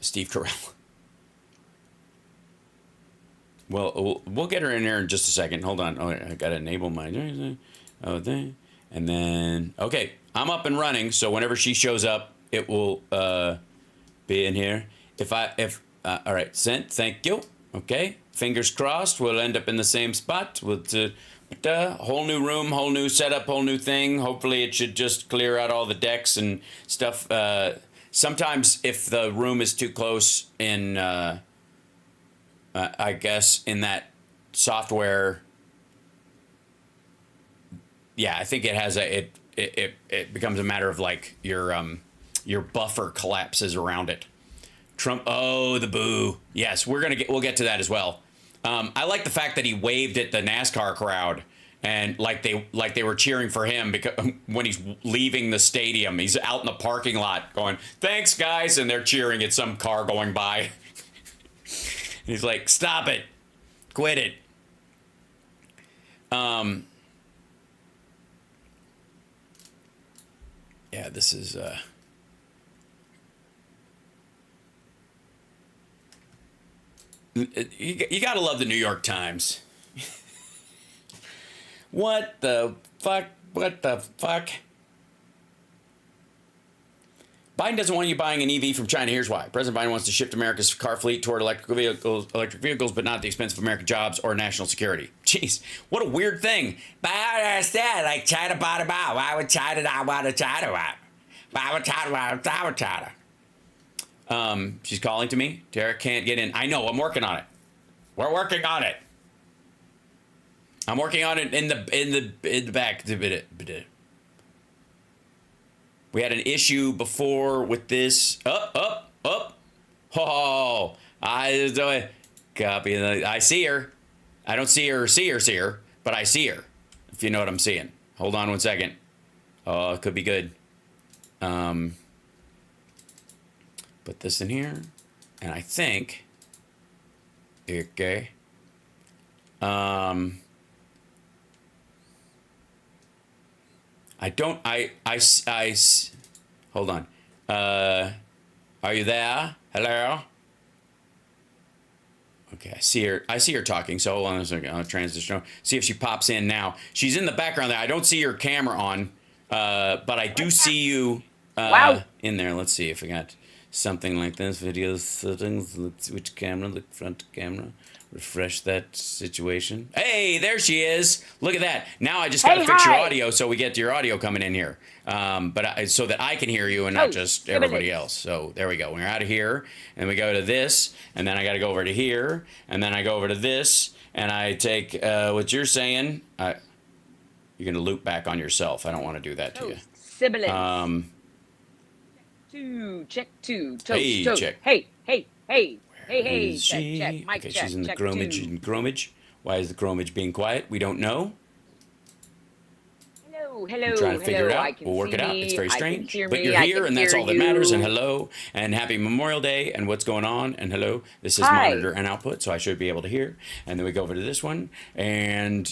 Steve Carell. Well, we'll get her in there in just a second. Hold on. Oh, I got to enable my... Oh, thing. And then... Okay, I'm up and running, so whenever she shows up, it will be in here. All right, sent. Thank you. Okay. Fingers crossed. We'll end up in the same spot. We'll Whole new room, whole new setup, whole new thing. Hopefully it should just clear out all the decks and stuff. Sometimes if the room is too close in, I guess, in that software, yeah, I think it has it becomes a matter of like your buffer collapses around it. Trump, oh, the boo. Yes, we'll get to that as well. I like the fact that he waved at the NASCAR crowd and like they were cheering for him because when he's leaving the stadium, he's out in the parking lot going, "Thanks, guys," and they're cheering at some car going by. He's like, "Stop it, quit it." Yeah, this is. You gotta love the New York Times. What the fuck? What the fuck? Biden doesn't want you buying an EV from China. Here's why. President Biden wants to shift America's car fleet toward electric vehicles, but not at the expense of American jobs or national security. Jeez, what a weird thing. But I don't understand. Like, China bought him out. Why would China not want to China out? Why would China want China? She's calling to me. Derek can't get in. I know. I'm working on it. We're working on it. I'm working on it in the back. We had an issue before with this. Up. Oh, copy. I see her. I don't see her, but I see her. If you know what I'm seeing. Hold on one second. Oh, it could be good. Put this in here, and I think. Okay. Hold on. Are you there? Hello? Okay, I see her talking, so hold on a second. I'll transition. See if she pops in now. She's in the background there. I don't see your camera on, but I do see you in there. Let's see if we got something like this. Video settings, look, switch camera, look front camera. Refresh that situation. Hey, there she is. Look at that. Now I just got to fix your audio so we get your audio coming in here. So that I can hear you and not just everybody else. So there we go. We're out of here and we go to this and then I got to go over to here and then I go over to this and I take what you're saying. You're going to loop back on yourself. I don't want to do that to you. Sibilance. Check two. Toast, hey, toast. check. Hey. Is she? Check. Mic Okay, check. she's in the Check chromage. two. In chromage. Why is the chromage being quiet? We don't know. Hello. I'm trying to figure it out. We'll work it out. It's very strange. But you're here, and that's all that matters. And hello, and happy Memorial Day, and what's going on, and hello. This is monitor and output, so I should be able to hear. And then we go over to this one, and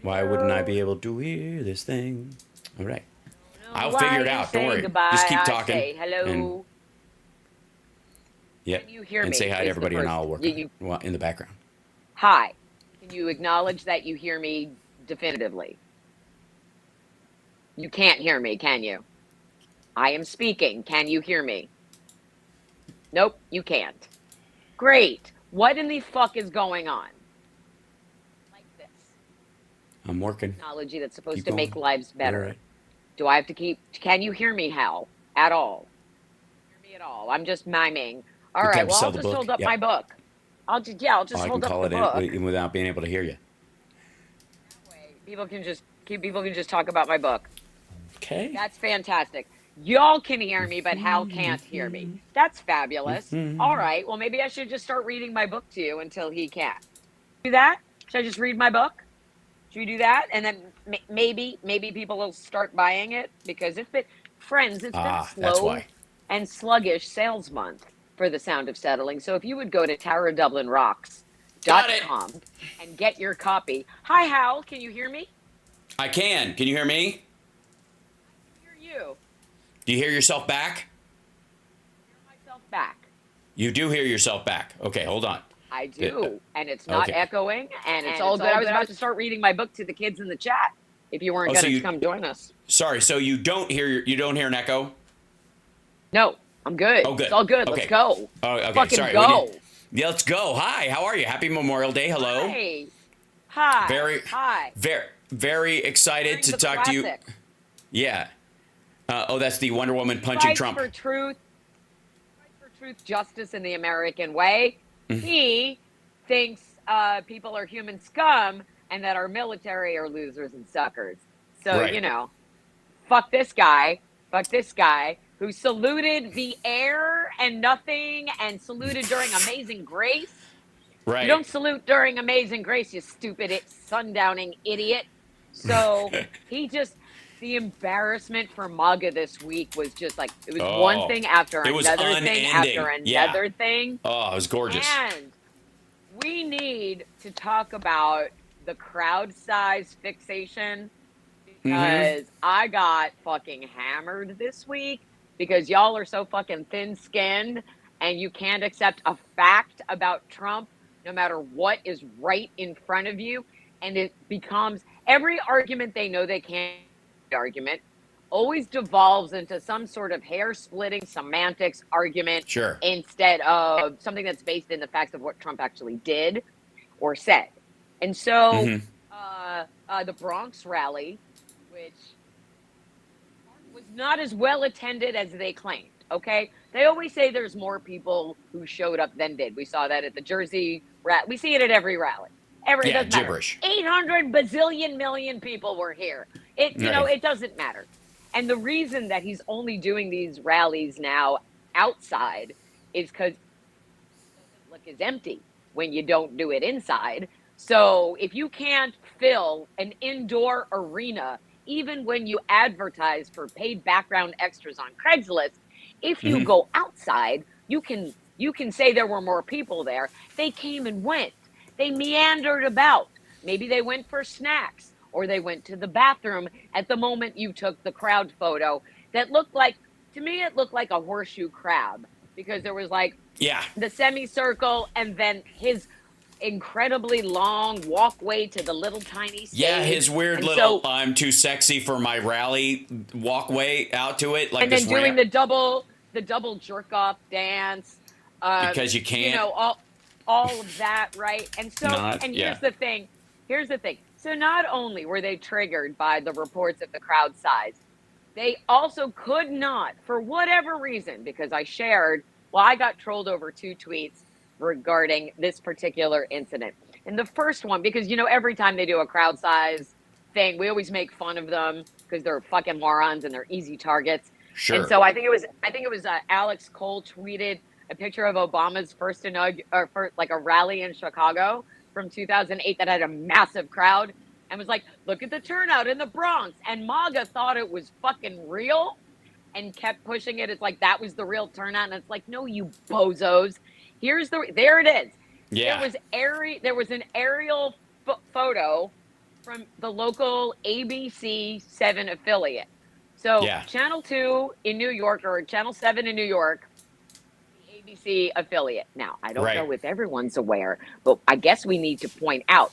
why wouldn't I be able to hear this thing? All right. I'll figure it out. Don't worry. Just keep talking. Say hello. Yep. Can you hear and me? say hi to everybody, and I'll work in the background. Hi. Can you acknowledge that you hear me definitively? You can't hear me, can you? I am speaking. Can you hear me? Nope, you can't. Great. What in the fuck is going on? Like this. I'm working. Technology that's supposed Keep to going. make lives better. Right. Do I have to keep? Can you hear me, Hal? At all? Hear me at all? I'm just miming. All Good right. time to Well, sell I'll the just book. hold up Yep. my book. I'll just I hold can up call the it book. in without being able to hear you. People can just talk about my book. Okay. That's fantastic. Y'all can hear me, but Hal can't hear me. That's fabulous. All right. Well, maybe I should just start reading my book to you until he can. Do that? Should I just read my book? Should we do that? And then maybe people will start buying it because it's been a slow and sluggish sales month for The Sound of Settling. So if you would go to TaraDublinRocks.com and get your copy. Hi, Hal. Can you hear me? I can. Can you hear me? I can hear you. Do you hear yourself back? I hear myself back. You do hear yourself back. Okay, hold on. I do, and it's not okay. echoing, and it's all good. I was about to start reading my book to the kids in the chat. If you weren't going to come join us. Sorry, so you don't hear an echo? No, I'm good. Oh, good. It's all good. Okay. Let's go. Oh, okay. Fucking Sorry. go. Yeah, let's go. Hi, how are you? Happy Memorial Day. Hello. Hi. Hi. Very, Hi. very excited Hearing to the talk to you. classic. Yeah. That's the Wonder Woman punching Fights Trump. for truth. Fights for truth, justice in the American way. Mm-hmm. He thinks people are human scum and that our military are losers and suckers. So, Right. you know, fuck this guy. Fuck this guy who saluted the air and nothing and saluted during Amazing Grace. Right. You don't salute during Amazing Grace, you stupid sundowning idiot. So the embarrassment for MAGA this week was just like, it was one thing after it was another thing after unending. Yeah. another thing. Oh, it was gorgeous. And we need to talk about the crowd size fixation because I got fucking hammered this week because y'all are so fucking thin skinned and you can't accept a fact about Trump no matter what is right in front of you. And it becomes every argument they know they can't argument always devolves into some sort of hair splitting semantics argument Sure. instead of something that's based in the facts of what Trump actually did or said. And so the Bronx rally, which was not as well attended as they claimed. Okay. They always say there's more people who showed up than did. We saw that at the Jersey rally. We see it at every rally. It doesn't gibberish. matter. 800 bazillion million people were here. It doesn't matter. And the reason that he's only doing these rallies now outside is because it doesn't look as empty when you don't do it inside. So if you can't fill an indoor arena, even when you advertise for paid background extras on Craigslist, if you go outside, you can say there were more people there. They came and went. They meandered about. Maybe they went for snacks or they went to the bathroom at the moment you took the crowd photo that looked like, to me, it looked like a horseshoe crab because there was like the semicircle and then his incredibly long walkway to the little tiny stage. Yeah, his weird little I'm too sexy for my rally walkway out to it. Like and then doing the double jerk off dance. Because you can't. You know, all of that, right? And so, here's the thing. So not only were they triggered by the reports of the crowd size, they also could not, for whatever reason, because I got trolled over 2 tweets regarding this particular incident. And the first one, because, you know, every time they do a crowd size thing, we always make fun of them because they're fucking morons and they're easy targets. Sure. And so I think it was Alex Cole tweeted a picture of Obama's first like a rally in Chicago from 2008 that had a massive crowd and was like, look at the turnout in the Bronx. And MAGA thought it was fucking real and kept pushing it. It's like, that was the real turnout. And it's like, no, you bozos. There it is. Yeah. There was an aerial photo from the local ABC 7 affiliate. So Channel 2 in New York or Channel 7 in New York, the ABC affiliate. Now, I don't know if everyone's aware, but I guess we need to point out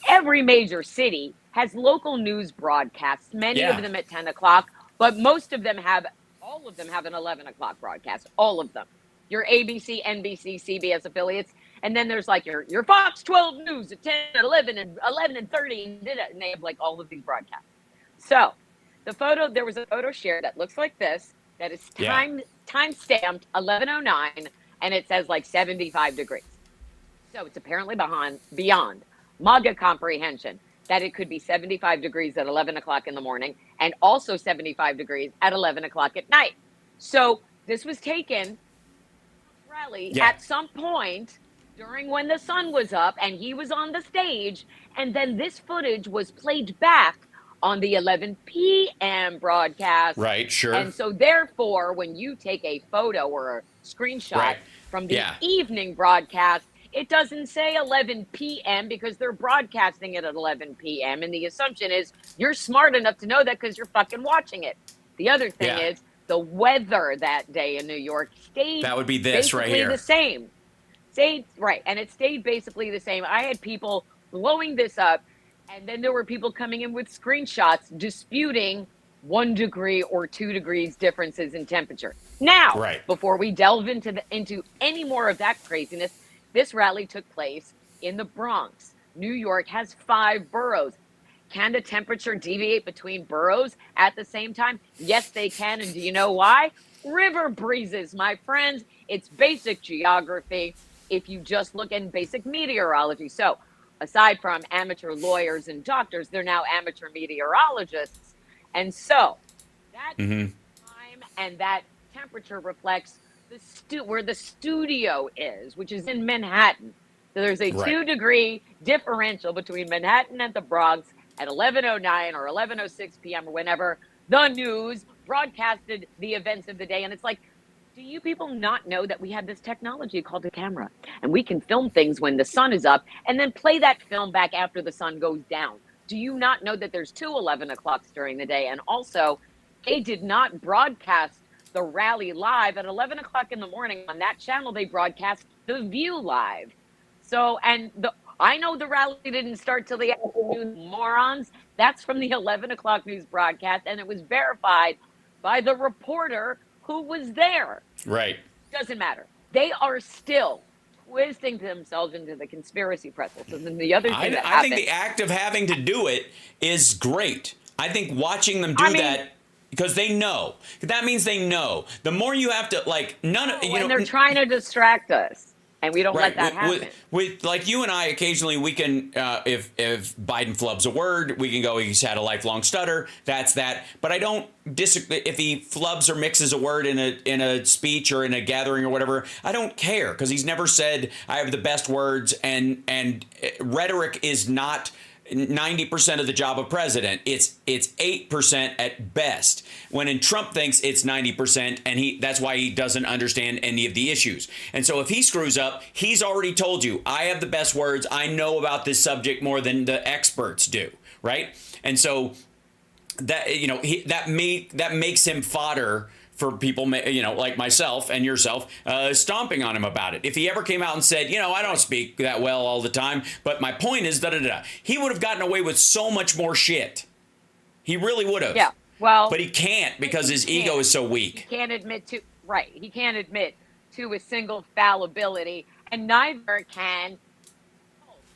every major city has local news broadcasts, many of them at 10 o'clock, but all of them have an 11 o'clock broadcast, all of them. Your ABC, NBC, CBS affiliates. And then there's like your Fox 12 News at 10, 11, and 11 and 30, and they have like all of these broadcasts. So there was a photo shared that looks like this, that is time stamped 11:09, and it says like 75 degrees. So it's apparently beyond MAGA comprehension that it could be 75 degrees at 11 o'clock in the morning and also 75 degrees at 11 o'clock at night. So this was taken rally at some point during when the sun was up and he was on the stage, and then this footage was played back on the 11 p.m. broadcast. Right, sure. And so therefore, when you take a photo or a screenshot from the evening broadcast, it doesn't say 11 p.m. because they're broadcasting it at 11 p.m. And the assumption is you're smart enough to know that because you're fucking watching it. The other thing is the weather that day in New York stayed that would be this right here. The same. And it stayed basically the same. I had people blowing this up, and then there were people coming in with screenshots disputing 1 degree or 2 degrees differences in temperature. Now, before we delve into any more of that craziness, This rally took place in the Bronx. New York has 5 boroughs. Can the temperature deviate between boroughs at the same time? Yes, they can. And do you know why? River breezes, my friends. It's basic geography if you just look in basic meteorology. So, aside from amateur lawyers and doctors, they're now amateur meteorologists. And so, that time and that temperature reflects where the studio is, which is in Manhattan. So there's a 2-degree differential between Manhattan and the Bronx at 11:09 or 11:06 p.m. or whenever the news broadcasted the events of the day. And it's like, do you people not know that we have this technology called a camera, and we can film things when the sun is up and then play that film back after the sun goes down? Do you not know that there's 2 11 o'clocks during the day? And also, they did not broadcast the rally live at 11 o'clock in the morning on that channel. They broadcast The View live. So, and I know the rally didn't start till the afternoon, morons. That's from the 11 o'clock news broadcast, and it was verified by the reporter who was there. Right. Doesn't matter. They are still twisting themselves into the conspiracy pretzel. So then the other thing I think the act of having to do it is great. I think watching them do that, because they know. That means they know. The more you have to, like, and they're trying to distract us, and we don't let that happen. With like you and I, occasionally we can, if Biden flubs a word, we can go, he's had a lifelong stutter. That's that. But I don't disagree if he flubs or mixes a word in a speech or in a gathering or whatever. I don't care, because he's never said I have the best words, and rhetoric is not 90% of the job of president. It's 8% at best. When Trump thinks it's 90%, and that's why he doesn't understand any of the issues. And so if he screws up, he's already told you, I have the best words. I know about this subject more than the experts do, right? And so that that makes him fodder for people, like myself and yourself, stomping on him about it. If he ever came out and said, I don't speak that well all the time, but my point is he would have gotten away with so much more shit. He really would have. Yeah. Well, but he can't, because his ego is so weak. He can't admit to a single fallibility, and neither can.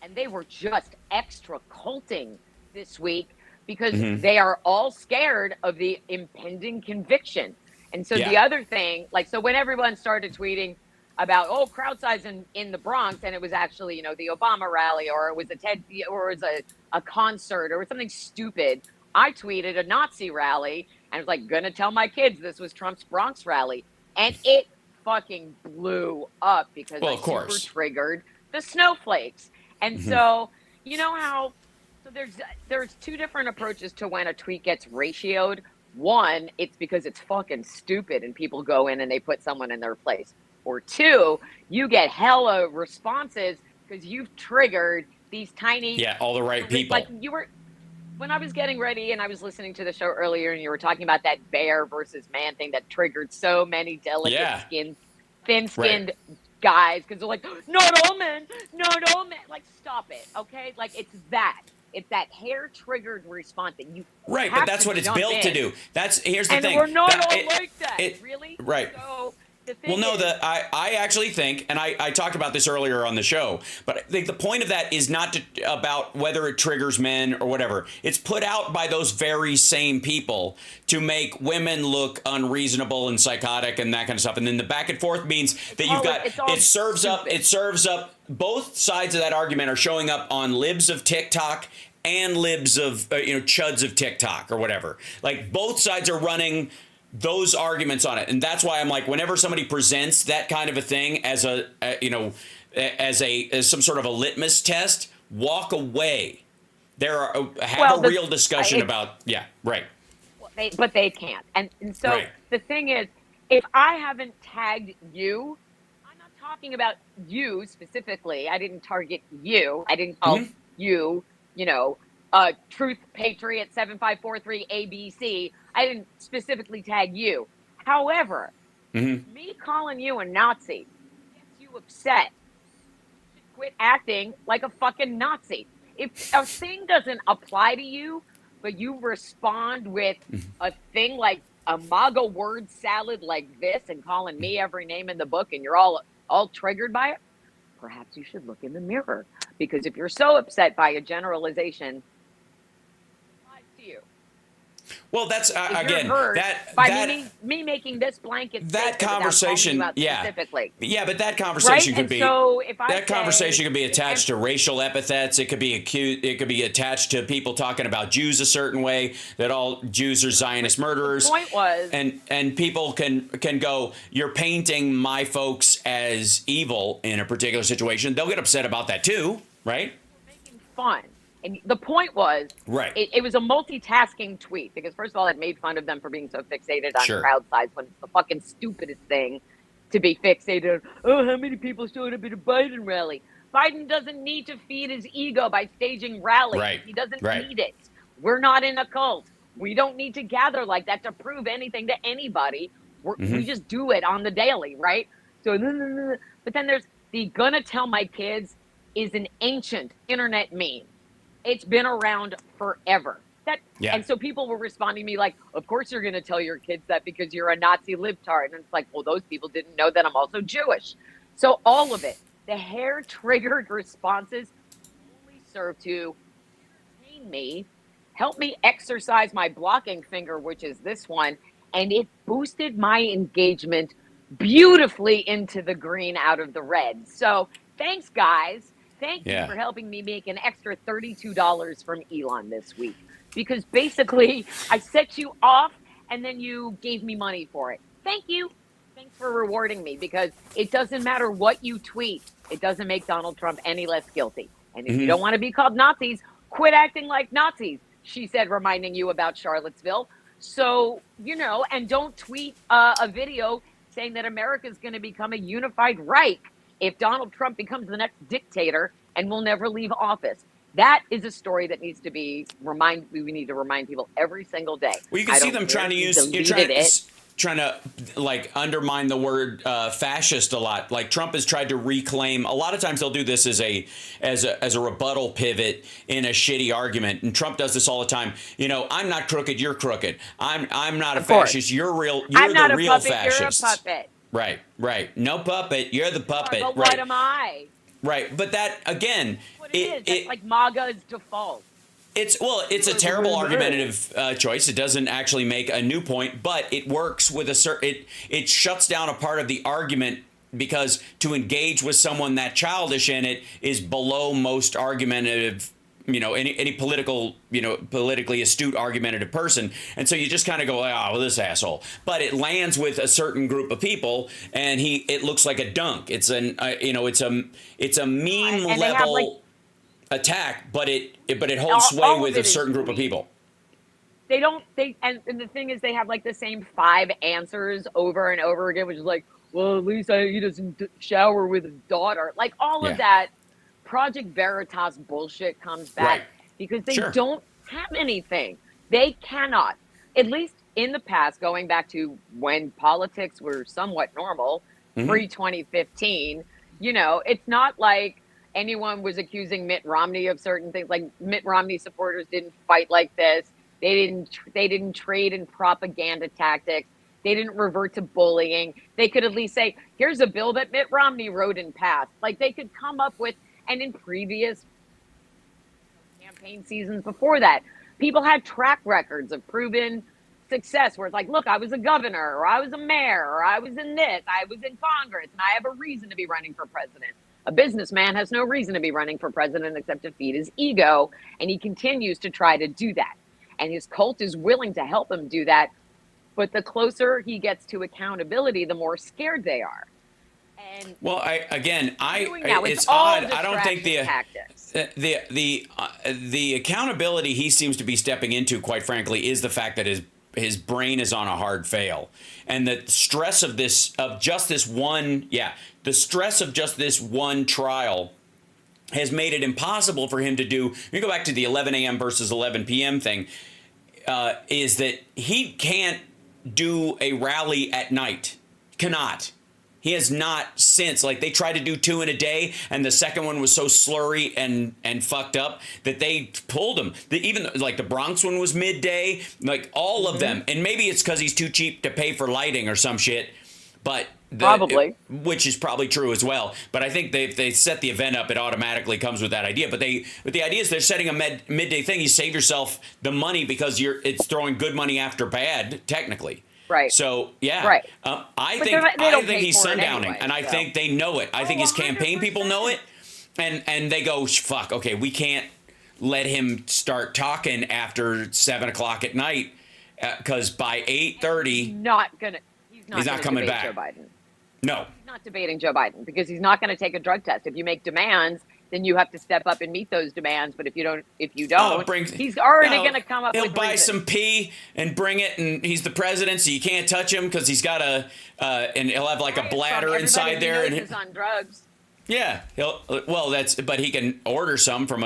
And they were just extra culting this week because they are all scared of the impending conviction. And so the other thing, so when everyone started tweeting about, crowd size in the Bronx, and it was actually, the Obama rally, or it was a concert, or something stupid, I tweeted a Nazi rally, and I was like, gonna tell my kids this was Trump's Bronx rally. And it fucking blew up because I super triggered the snowflakes. And so, you know how, there's 2 different approaches to when a tweet gets ratioed. One, it's because it's fucking stupid and people go in and they put someone in their place. Or 2, you get hella responses because you've triggered these tiny... all the right people. Like when I was getting ready and I was listening to the show earlier, and you were talking about that bear versus man thing that triggered so many delicate thin-skinned guys, because they're like, not all men. Like, stop it, okay? Like, it's that. It's that hair-triggered response that you but that's what it's built to do. Here's the thing. And we're not all like that, really? Right. So, I actually think, and I talked about this earlier on the show, but I think the point of that is not about whether it triggers men or whatever. It's put out by those very same people to make women look unreasonable and psychotic and that kind of stuff. And then the back and forth means that it serves up both sides of that argument are showing up on libs of TikTok and libs of chuds of TikTok or whatever. Like, both sides are running those arguments on it. And that's why I'm like, whenever somebody presents that kind of a thing as as some sort of a litmus test, walk away. Have a real discussion about, but they can't. And so the thing is, if I haven't tagged you, I'm not talking about you specifically. I didn't target you. I didn't call you, Truth Patriot 7543 ABC. I didn't specifically tag you. However, me calling you a Nazi gets you upset. You should quit acting like a fucking Nazi. If a thing doesn't apply to you, but you respond with a thing like a MAGA word salad like this and calling me every name in the book, and you're all triggered by it, perhaps you should look in the mirror. Because if you're so upset by a generalization, it applies to you. Well, that's If you're again hurt that by that me making this blanket that statement without conversation, calling you out yeah, specifically. yeah, but that conversation Right? could And be so if I that conversation say- could be attached to racial epithets. It could be it could be attached to people talking about Jews a certain way, that all Jews are Zionist murderers. The point was, and people can go, you're painting my folks as evil in a particular situation. They'll get upset about that too, right? making fun. And the point was, Right. it was a multitasking tweet because, first of all, it made fun of them for being so fixated on Sure. crowd size when it's the fucking stupidest thing to be fixated on. Oh, how many people showed up at a Biden rally? Biden doesn't need to feed his ego by staging rallies. Right. He doesn't Right. need it. We're not in a cult. We don't need to gather like that to prove anything to anybody. We just do it on the daily, right? So, but then there's the gonna tell my kids is an ancient internet meme. It's been around forever. Yeah. And so people were responding to me like, of course you're going to tell your kids that because you're a Nazi libtard. And it's like, well, those people didn't know that I'm also Jewish. So all of it, the hair-triggered responses only serve to entertain me, help me exercise my blocking finger, which is this one, and it boosted my engagement beautifully into the green out of the red. So thanks, guys. Thank Yeah. you for helping me make an extra $32 from Elon this week. Because basically, I set you off and then you gave me money for it. Thank you. Thanks for rewarding me because it doesn't matter what you tweet. It doesn't make Donald Trump any less guilty. And if you don't want to be called Nazis, quit acting like Nazis, she said, reminding you about Charlottesville. So, and don't tweet a video saying that America is going to become a unified Reich if Donald Trump becomes the next dictator and will never leave office. That is a story that needs to be we need to remind people every single day. Well, you can see them trying to trying to like undermine the word fascist a lot. Like Trump has tried to reclaim. A lot of times they'll do this as a rebuttal pivot in a shitty argument. And Trump does this all the time. I'm not crooked. You're crooked. I'm not a fascist. You're real. You're I'm not the a real puppet, fascist. You're a puppet. Right. No puppet. You're the puppet. But right. what am I? Right. But that again, What it is. That's like MAGA's default. It's a terrible argumentative choice. It doesn't actually make a new point, but it works with it shuts down a part of the argument because to engage with someone that childish in it is below most argumentative, any political, politically astute argumentative person. And so you just kind of go, well, this asshole. But it lands with a certain group of people and it looks like a dunk. It's it's a meme And level attack, but it holds sway with a certain group of people. And the thing is they have like the same 5 answers over and over again, which is like, well, at least he doesn't shower with his daughter. Like all of that Project Veritas bullshit comes back Right. because they don't have anything. They cannot, at least in the past, going back to when politics were somewhat normal, pre-2015, it's not like anyone was accusing Mitt Romney of certain things. Like Mitt Romney supporters didn't fight like this. They didn't trade in propaganda tactics. They didn't revert to bullying. They could at least say, here's a bill that Mitt Romney wrote and passed. Like they could come up with, and in previous campaign seasons before that, people had track records of proven success where it's like, look, I was a governor or I was a mayor or I was in this, I was in Congress and I have a reason to be running for president. A businessman has no reason to be running for president except to feed his ego. And he continues to try to do that. And his cult is willing to help him do that. But the closer he gets to accountability, the more scared they are. And it's odd. I don't think the accountability he seems to be stepping into, quite frankly, is the fact that his brain is on a hard fail, and the stress of just this one trial has made it impossible for him to do. You go back to the 11 a.m. versus 11 p.m. thing. Is that he can't do a rally at night? Cannot. He has not since. Like, they tried to do 2 in a day, and the second one was so slurry and fucked up that they pulled him. Even like the Bronx one was midday, like all of them. And maybe it's because he's too cheap to pay for lighting or some shit. But Probably. which is probably true as well. But I think they set the event up, it automatically comes with that idea. But the idea is they're setting a midday thing. You save yourself the money because it's throwing good money after bad, technically. Right. So yeah, Right. I But think they don't I think pay he's for it sundowning, anyway, and I so. think they know it. I think his campaign people know 100%. it, and they go, fuck, okay, we can't let him start talking after 7 o'clock at night because by 8:30, He's not not coming back. Joe Biden. no. He's not debating Joe Biden because he's not going to take a drug test. If you make demands, then you have to step up and meet those demands. But if you don't, he's already going to come up He'll with buy reasons. some pee and bring it, and he's the president, so you can't touch him because he's got and he'll have like a bladder inside there, and he's on drugs. yeah, but he can order some from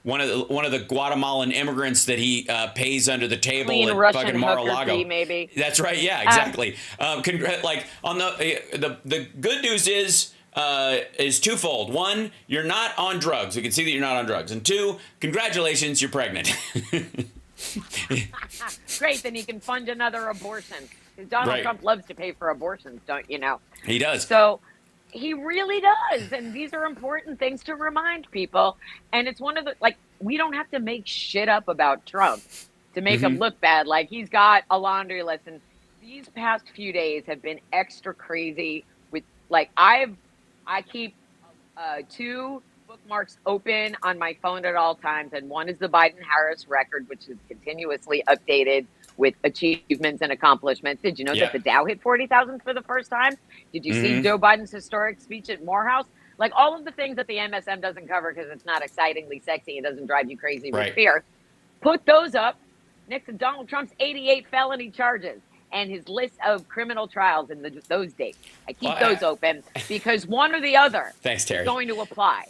one of the Guatemalan immigrants that he pays under the table Clean at Russian fucking hooker Mar-a-Lago. fee, maybe. That's right. Yeah, exactly. Like on the good news is twofold. One, you're not on drugs. We can see that you're not on drugs. And two, congratulations, you're pregnant. Great, then he can fund another abortion. Donald Right. Trump loves to pay for abortions, don't you know? He does. So he really does. And these are important things to remind people. And it's one of the, we don't have to make shit up about Trump to make him look bad. Like, he's got a laundry list. And these past few days have been extra crazy with, I keep 2 bookmarks open on my phone at all times. And one is the Biden-Harris record, which is continuously updated with achievements and accomplishments. Did you know that the Dow hit 40,000 for the first time? Did you see Joe Biden's historic speech at Morehouse? Like, all of the things that the MSM doesn't cover because it's not excitingly sexy and doesn't drive you crazy with fear. Put those up next to Donald Trump's 88 felony charges and his list of criminal trials in those dates. I keep those open because one or the other Thanks, Terry. is going to apply.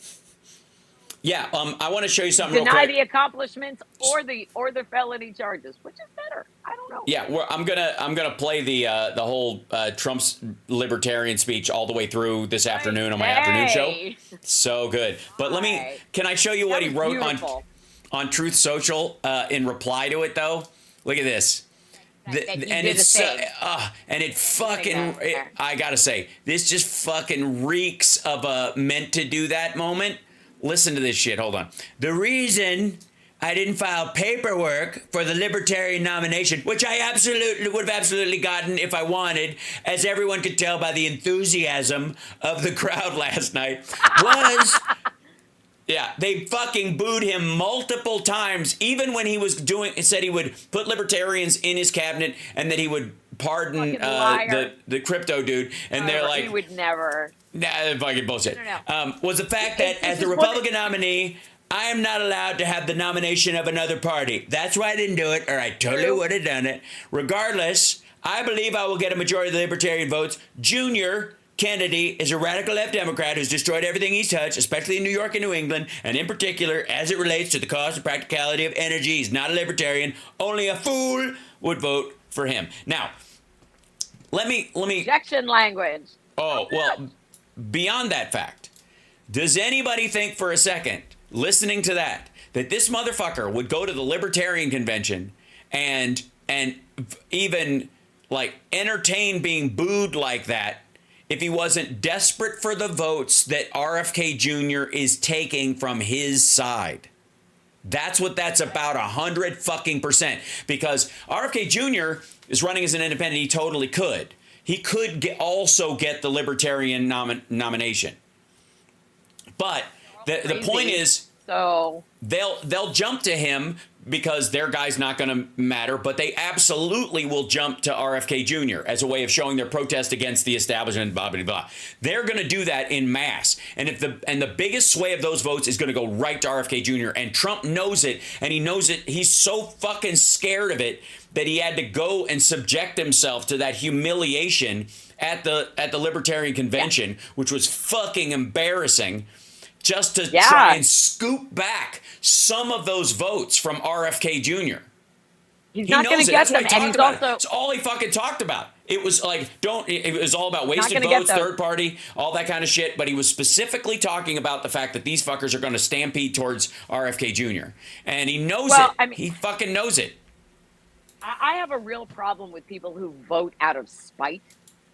Yeah, I want to show you something real Deny quick. the accomplishments or the felony charges. Which is better? I don't know. Yeah, I'm gonna play the whole Trump's libertarian speech all the way through this afternoon on my afternoon show. So good. But can I show you what he wrote on Truth Social in reply to it though? Look at this. And it fucking, I gotta say, this just fucking reeks of a meant to do that moment. Listen to this shit. Hold on. The reason I didn't file paperwork for the Libertarian nomination, which I would have absolutely gotten if I wanted, as everyone could tell by the enthusiasm of the crowd last night, was they fucking booed him multiple times, even when he was said he would put libertarians in his cabinet and that he would pardon the crypto dude, and they're like, he would never. Nah, fucking bullshit. No. Was the fact that as the Republican nominee, I am not allowed to have the nomination of another party. That's why I didn't do it, or I totally would have done it. Regardless, I believe I will get a majority of the Libertarian votes. Junior Kennedy is a radical left Democrat who's destroyed everything he's touched, especially in New York and New England, and in particular, as it relates to the cost and practicality of energy. He's not a libertarian. Only a fool would vote for him. Now, let me. Objection language. Oh, well, beyond that fact, does anybody think for a second, listening to that this motherfucker would go to the Libertarian convention and even entertain being booed like that if he wasn't desperate for the votes that RFK Jr. is taking from his side? That's what that's about, 100% because RFK Jr. is running as an independent. He totally could. He could also get the Libertarian nomination. But the point is, they'll jump to him because their guy's not going to matter, but they absolutely will jump to RFK Jr. as a way of showing their protest against the establishment, blah, blah, blah. They're going to do that in mass. And the biggest sway of those votes is going to go right to RFK Jr. And Trump knows it, and he knows it. He's so fucking scared of it that he had to go and subject himself to that humiliation at the Libertarian convention, which was fucking embarrassing, just to try and scoop back some of those votes from RFK Jr. He's not going to get them, and he's also... It's all he fucking talked about. It was it was all about wasted votes, third party, all that kind of shit, but he was specifically talking about the fact that these fuckers are going to stampede towards RFK Jr. And he knows it. I mean, he fucking knows it. I have a real problem with people who vote out of spite.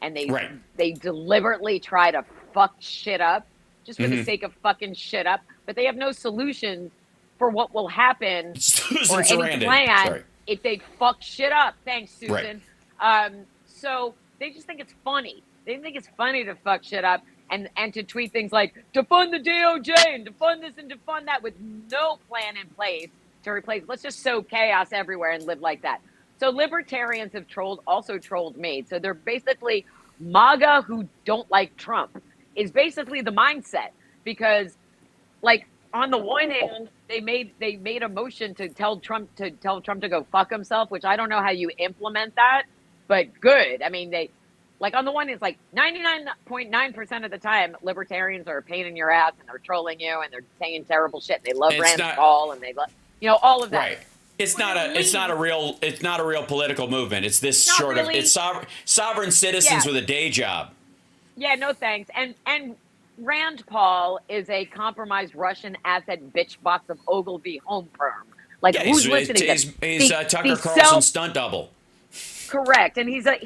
and Right. they deliberately try to fuck shit up just for the sake of fucking shit up, but they have no solution for what will happen Susan or any Sarandon. plan Sorry. if they fuck shit up. Thanks, Susan. Right. So they just think it's funny. They think it's funny to fuck shit up and to tweet things like defund the DOJ and defund this and defund that with no plan in place to replace. Let's just sow chaos everywhere and live like that. So libertarians have also trolled me. So they're basically MAGA who don't like Trump is basically the mindset, because like on the one hand, they made a motion to tell Trump to go fuck himself, which I don't know how you implement that, but good. I mean, they like on the one hand, it's like 99.9% of the time, libertarians are a pain in your ass and they're trolling you and they're saying terrible shit. They love Rand Paul and they love, all of that. Right. It's not a real political movement. It's this Not sort really. of it's sovereign citizens with a day job. Yeah, no thanks. And Rand Paul is a compromised Russian asset bitch box of Ogilvy home firm. Like, Yeah, who's listening? he's Tucker Carlson's stunt double. Correct, and he's an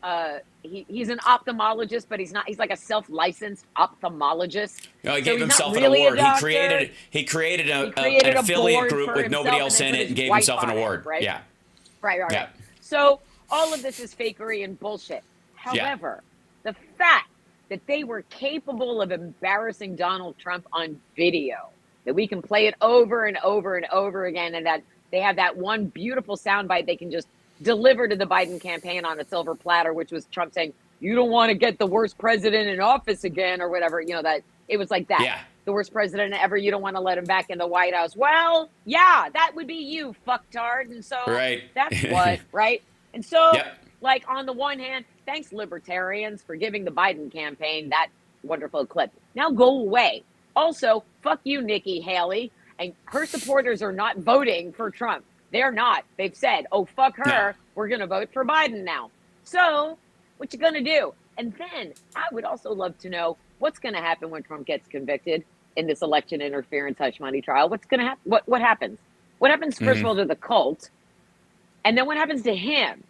ophthalmologist, but he's like a self-licensed ophthalmologist. No, he So gave he's himself not an really a award. doctor. He created an a affiliate board group for with nobody himself else and in then it put and his gave wife himself an on it, award. right? Yeah. Right. Yeah. So all of this is fakery and bullshit. However, the fact that they were capable of embarrassing Donald Trump on video, that we can play it over and over and over again, and that they have that one beautiful soundbite they can just deliver to the Biden campaign on a silver platter, which was Trump saying, "You don't want to get the worst president in office again," or whatever. That it was like that. Yeah. The worst president ever. You don't want to let him back in the White House. Well, yeah, that would be you, fucktard. And so that's what, right? And so, like, on the one hand, thanks, libertarians, for giving the Biden campaign that wonderful clip. Now go away. Also, fuck you, Nikki Haley. And her supporters are not voting for Trump. They're not. They've said, oh, fuck her. No. We're going to vote for Biden now. So what you going to do? And then I would also love to know what's going to happen when Trump gets convicted in this election interference hush money trial. What's going to happen? What happens? What happens, first of all, to the cult? And then what happens to him?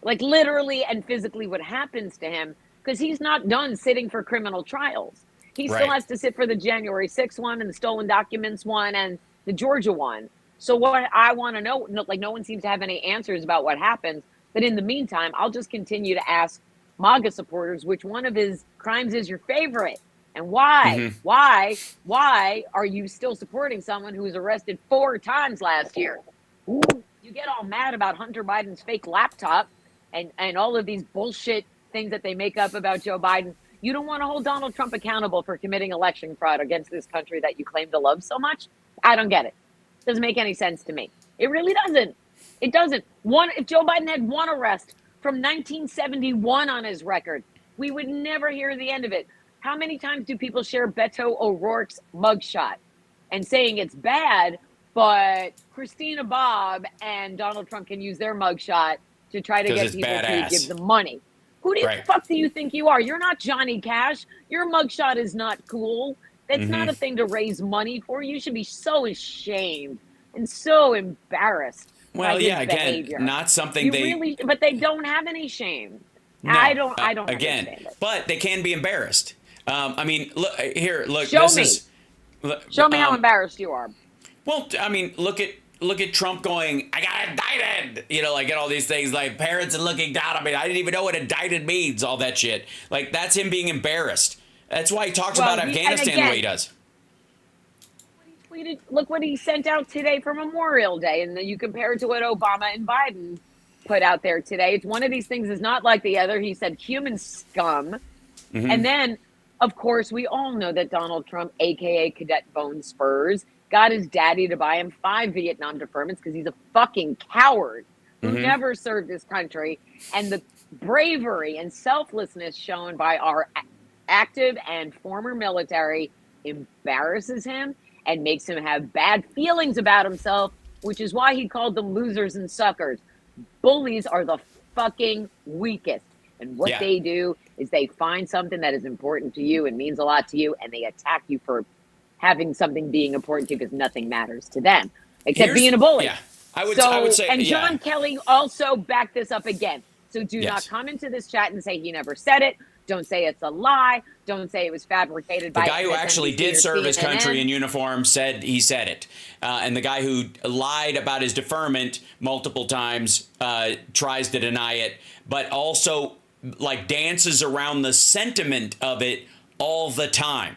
Like, literally and physically what happens to him, because he's not done sitting for criminal trials. He still has to sit for the January 6th one and the stolen documents one and the Georgia one. So what I want to know, like, no one seems to have any answers about what happens. But in the meantime, I'll just continue to ask MAGA supporters which one of his crimes is your favorite and why. Why are you still supporting someone who was arrested 4 times last year? Ooh, you get all mad about Hunter Biden's fake laptop and all of these bullshit things that they make up about Joe Biden. You don't want to hold Donald Trump accountable for committing election fraud against this country that you claim to love so much? I don't get it. Doesn't make any sense to me. It really doesn't. It doesn't. If Joe Biden had one arrest from 1971 on his record, we would never hear the end of it. How many times do people share Beto O'Rourke's mugshot and saying it's bad, but Christina Bobb and Donald Trump can use their mugshot to try to get people to give them money? Who the fuck do you think you are? You're not Johnny Cash. Your mugshot is not cool. That's not a thing to raise money for. You should be so ashamed and so embarrassed. Well, yeah, again, not something but they don't have any shame. No, I don't again, understand it. But they can be embarrassed. I mean, look here. Look, Show this me. is. Show me how embarrassed you are. Well, I mean, look at Trump going, "I got indicted," like, and all these things, like parents and looking down. I mean, I didn't even know what indicted means. All that shit. Like, that's him being embarrassed. That's why he talks about Afghanistan the way he does. Look what he sent out today for Memorial Day, and then you compare it to what Obama and Biden put out there today. It's one of these things is not like the other. He said human scum. And then, of course, we all know that Donald Trump, a.k.a. Cadet Bone Spurs, got his daddy to buy him 5 Vietnam deferments because he's a fucking coward who never served his country. And the bravery and selflessness shown by our active and former military embarrasses him and makes him have bad feelings about himself, which is why he called them losers and suckers. Bullies are the fucking weakest. And what they do is they find something that is important to you and means a lot to you, and they attack you for having something being important to you because nothing matters to them except being a bully. Yeah, I would say. And John Kelly also backed this up again. So do Yes. not come into this chat and say he never said it. Don't say it's a lie. Don't say it was fabricated The by guy who actually MSNBC did or serve his country CNN. in uniform said he said it. And the guy who lied about his deferment multiple times tries to deny it, but also like dances around the sentiment of it all the time.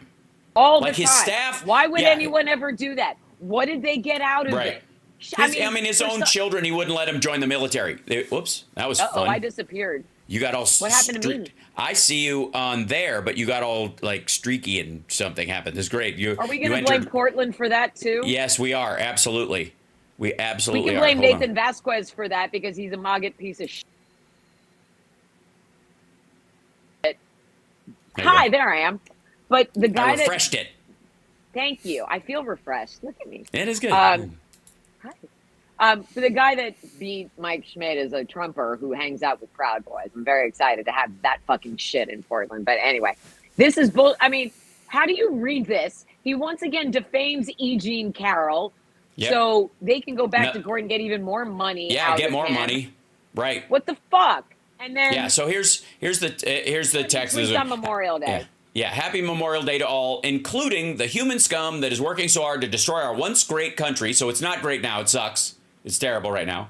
All Like the his time. staff. Why would yeah, anyone ever do that? What did they get out of Right. it? His for own children, he wouldn't let him join the military. Whoops, that was Uh-oh, fun. I disappeared. You got all What happened to me? I see you on there, but you got all like streaky and something happened. This is great. Are we going to blame Portland for that too? Yes, we are. Absolutely. We absolutely We can are. blame Hold on. Nathan Vasquez for that because he's a maggot piece of shit. There you Hi, go. there I am. But the guy I refreshed it. Thank you. I feel refreshed. Look at me. It is good. Hi. For the guy that beat Mike Schmidt is a Trumper who hangs out with Proud Boys. I'm very excited to have that fucking shit in Portland. But anyway, this is bull. I mean, how do you read this? He once again defames E. Jean Carroll, Yep. so they can go back No. to court and get even more money. Yeah, out get of more him. money. Right. What the fuck? And then Yeah. So here's the text. tweets on Memorial Day. Yeah. Yeah, happy Memorial Day to all, including the human scum that is working so hard to destroy our once great country. So it's not great now. It sucks. It's terrible right now.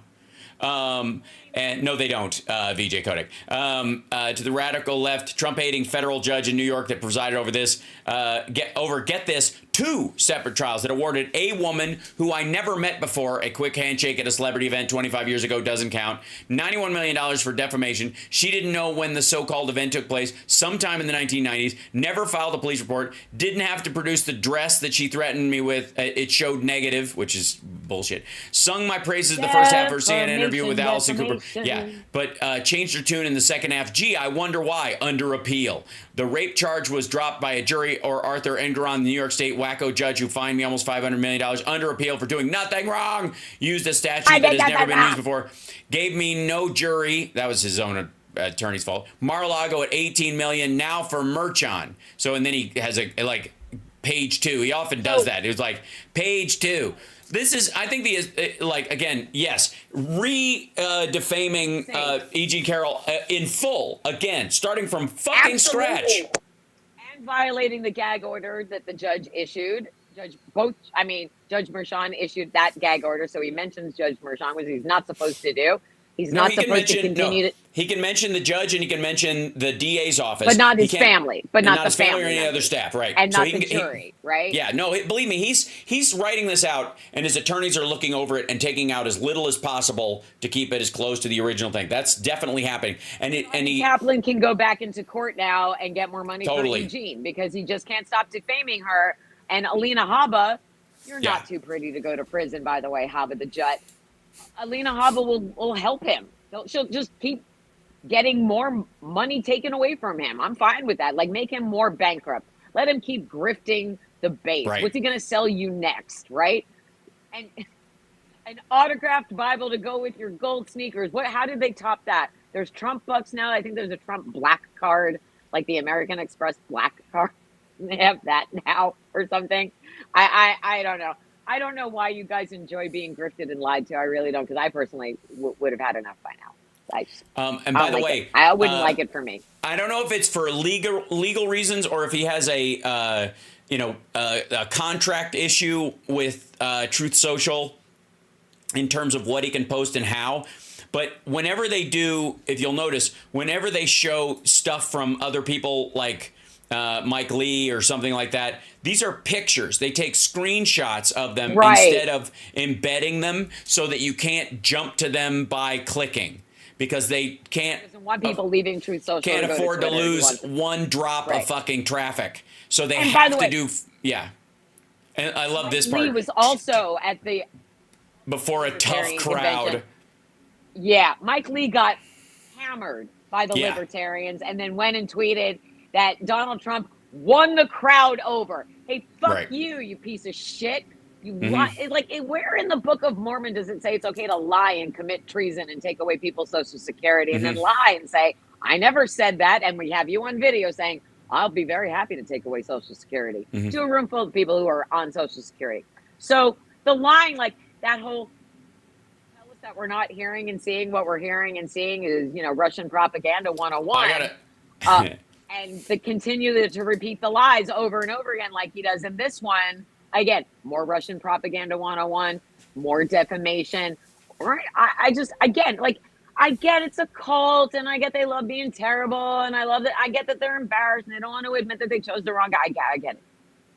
And no, they don't, VJ Kodak. To the radical left, Trump-hating federal judge in New York that presided over this, get this, 2 separate trials that awarded a woman who I never met before a quick handshake at a celebrity event 25 years ago, doesn't count, $91 million for defamation. She didn't know when the so-called event took place, sometime in the 1990s, never filed a police report, didn't have to produce the dress that she threatened me with. It showed negative, which is bullshit. Sung my praises the first half of her CNN interview with Allison Cooper. Yeah, but changed her tune in the second half. Gee, I wonder why. Under appeal. The rape charge was dropped by a jury or Arthur Engeron, the New York State wacko judge who fined me almost $500 million under appeal for doing nothing wrong. Used a statute that has never been used before. Gave me no jury. That was his own attorney's fault. Mar-a-Lago at $18 million now for Merchon. So, and then he has a like page 2. He often does that. It was like page 2. This is, I think, like, again, yes, defaming E.G. Carroll in full, again, starting from fucking scratch. And violating the gag order that the judge issued. Judge Mershon issued that gag order, so he mentions Judge Mershon, which he's not supposed to do. He's not supposed to continue to... He can mention the judge and he can mention the DA's office. But not his family. But not the his family or family any other staff, right. And So not the jury, right? Yeah, no, believe me, he's writing this out, and his attorneys are looking over it and taking out as little as possible to keep it as close to the original thing. That's definitely happening. And Kaplan can go back into court now and get more money for Totally. Eugene because he just can't stop defaming her. And Alina Habba, you're not too pretty to go to prison, by the way, Habba the Jut. Alina Habba will help him. She'll just keep getting more money taken away from him. I'm fine with that. Like, make him more bankrupt. Let him keep grifting the base. Right. What's he going to sell you next, right? And an autographed Bible to go with your gold sneakers. How did they top that? There's Trump bucks now. I think there's a Trump black card, like the American Express black card. They have that now or something. I don't know. I don't know why you guys enjoy being grifted and lied to. I really don't, because I personally would have had enough by now. and by the way, I wouldn't like it for me. I don't know if it's for legal reasons or if he has a contract issue with Truth Social in terms of what he can post and how. But whenever they do, if you'll notice, whenever they show stuff from other people like Mike Lee or something like that, these are pictures. They take screenshots of them instead of embedding them so that you can't jump to them by clicking because they can't. Doesn't want people leaving Truth Social. Can't afford to lose one drop of fucking traffic. So they And have by the to way, do. Yeah. And I love this Lee part. was also at the Before a tough Libertarian crowd. convention. Yeah, Mike Lee got hammered by the Yeah. libertarians and then went and tweeted that Donald Trump won the crowd over. Hey, fuck Right. you piece of shit. You Mhm. lie. Where in the Book of Mormon does it say it's okay to lie and commit treason and take away people's Social Security and then lie and say, I never said that, and we have you on video saying, I'll be very happy to take away Social Security to a room full of people who are on Social Security. So the lying, like that whole that we're not hearing and seeing. What we're hearing and seeing is, Russian propaganda 101. I gotta. And to continue to repeat the lies over and over again, like he does in this one. Again, more Russian propaganda 101, more defamation. Right? I get it's a cult, and I get they love being terrible, and I get that they're embarrassed and they don't want to admit that they chose the wrong guy. I get it.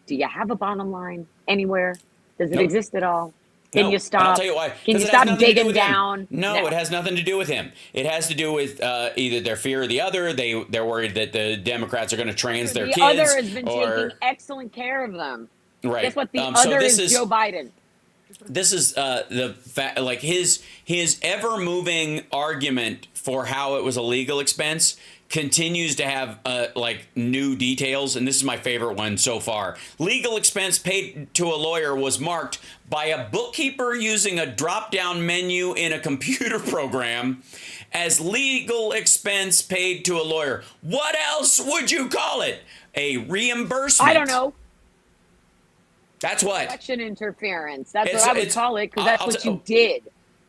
Do you have a bottom line anywhere? Does it Nope. exist at all? Can you stop? I'll tell you why. Can 'Cause you it has stop nothing to do digging with him. down? No, it has nothing to do with him. It has to do with either their fear of the other. They're worried that the Democrats are going to trans their the kids. other has been taking excellent care of them. Right. Guess what? The So other this is Joe Biden. This is the fact, like his ever moving argument for how it was a legal expense continues to have like new details, and this is my favorite one so far. Legal expense paid to a lawyer was marked by a bookkeeper using a drop-down menu in a computer program as legal expense paid to a lawyer. What else would you call it? A reimbursement? I don't know. That's what. Election interference. That's It's- what I would it's- call it, because that's I'll what tell- you did.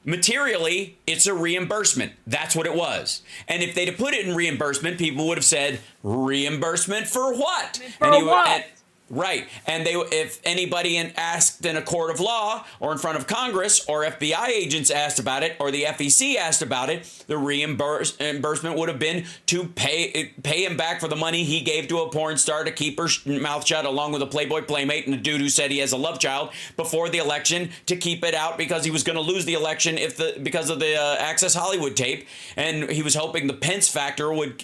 Materially, it's a reimbursement. That's what it was. And if they'd have put it in reimbursement, people would have said, reimbursement for what? For and what? Right. And if anybody asked in a court of law or in front of Congress or FBI agents asked about it or the FEC asked about it, the reimbursement would have been to pay him back for the money he gave to a porn star to keep her mouth shut, along with a Playboy playmate and a dude who said he has a love child before the election to keep it out because he was going to lose the election because of the Access Hollywood tape. And he was hoping the Pence factor would,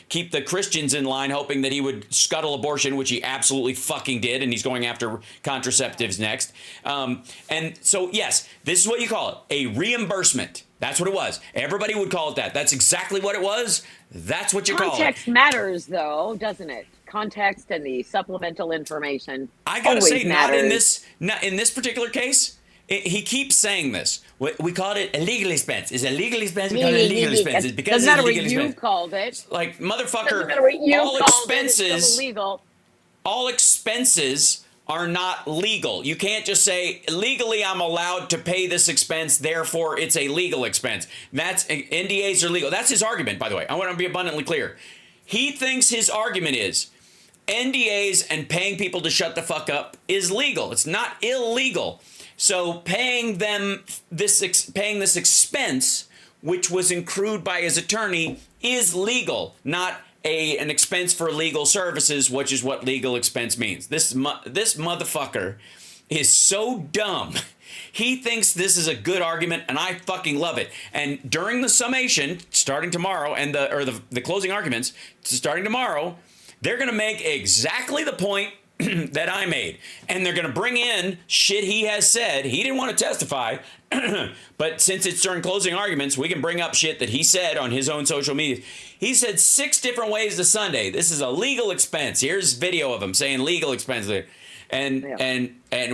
keep the Christians in line, hoping that he would scuttle abortion, which he absolutely fucking did, and he's going after contraceptives next. And so, yes, this is what you call it, a reimbursement. That's what it was. Everybody would call it that. That's exactly what it was. That's what you call it. Context matters, though, doesn't it? Context and the supplemental information. I gotta always say, not matters. in this particular case. He keeps saying this. We called it a legal expense. It's a legal expense. We call it a legal expense. It's because Doesn't matter it's a what legal you expense. called it. Like, Doesn't motherfucker, matter what you all called it. It's expenses. still illegal. All expenses are not legal. You can't just say, legally I'm allowed to pay this expense, therefore it's a legal expense. NDAs are legal. That's his argument, by the way. I want to be abundantly clear. He thinks his argument is NDAs and paying people to shut the fuck up is legal. It's not illegal. So paying this expense, which was accrued by his attorney, is legal, not an expense for legal services, which is what legal expense means. This motherfucker is so dumb. He thinks this is a good argument, and I fucking love it. And during the summation, starting tomorrow, and the closing arguments, starting tomorrow, they're going to make exactly the point that I made. And they're going to bring in shit he has said. He didn't want to testify, but since it's during closing arguments, we can bring up shit that he said on his own social media. He said 6 different ways to Sunday. This is a legal expense. Here's video of him saying legal expense. And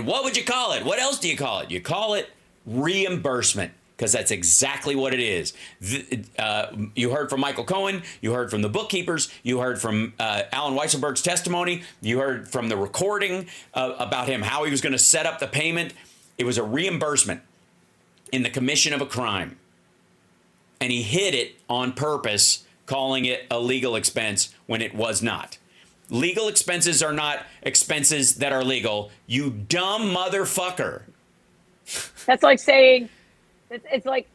what would you call it? What else do you call it? You call it reimbursement, because that's exactly what it is. You heard from Michael Cohen. You heard from the bookkeepers. You heard from Alan Weisselberg's testimony. You heard from the recording about him, how he was going to set up the payment. It was a reimbursement in the commission of a crime. And he hid it on purpose, calling it a legal expense when it was not. Legal expenses are not expenses that are legal, you dumb motherfucker. That's like saying, it's like,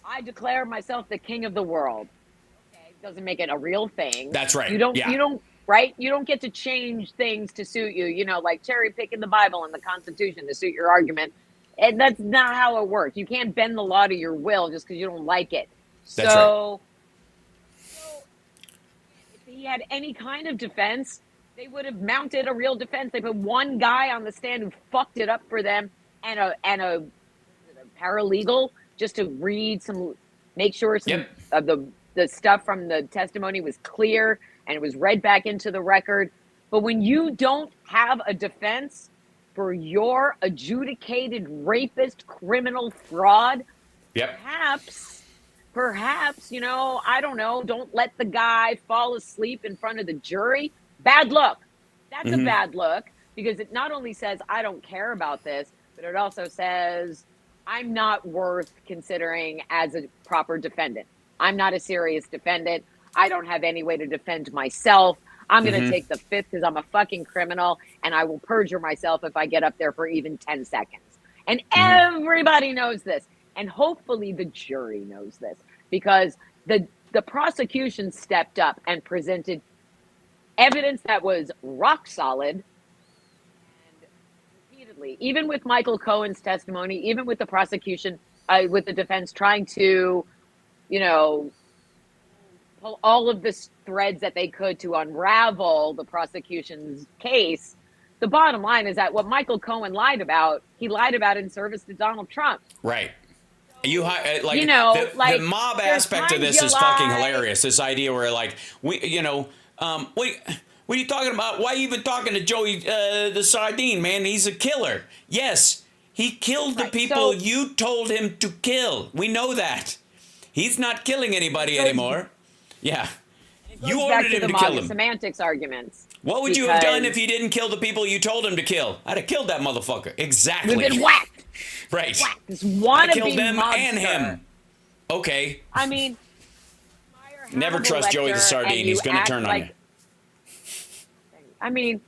I declare myself the king of the world. Okay, doesn't make it a real thing. That's right. You don't, right? You don't get to change things to suit you, like cherry picking the Bible and the Constitution to suit your argument. And that's not how it works. You can't bend the law to your will just because you don't like it. That's so if he had any kind of defense, they would have mounted a real defense. They put one guy on the stand who fucked it up for them and a paralegal just to make sure some of the stuff from the testimony was clear and it was read back into the record. But when you don't have a defense for your adjudicated rapist, criminal fraud, perhaps, I don't know, don't let the guy fall asleep in front of the jury. Bad look. That's a bad look, because it not only says, I don't care about this, but it also says, I'm not worth considering as a proper defendant. I'm not a serious defendant. I don't have any way to defend myself. I'm going to take the fifth because I'm a fucking criminal, and I will perjure myself if I get up there for even 10 seconds. And everybody knows this. And hopefully the jury knows this, because the prosecution stepped up and presented evidence that was rock solid. And repeatedly, even with Michael Cohen's testimony, even with the prosecution, with the defense trying to, you know, pull all of the threads that they could to unravel the prosecution's case, the bottom line is that what Michael Cohen lied about, he lied about in service to Donald Trump. Right. You like, you know, the mob aspect of this is fucking hilarious. This idea where like what are you talking about? Why are you even talking to Joey the Sardine, man? He's a killer. Yes, he killed the people you told him to kill. We know that. He's not killing anybody anymore. Yeah. You ordered him to kill him. Semantics arguments. What would you have done if he didn't kill the people you told him to kill? I'd have killed that motherfucker. Exactly. We've been whacked. Right. Whacked. This wannabe I killed them mobster. and him. Okay. I mean, never trust Joey the Sardine. He's going to turn on you. I mean,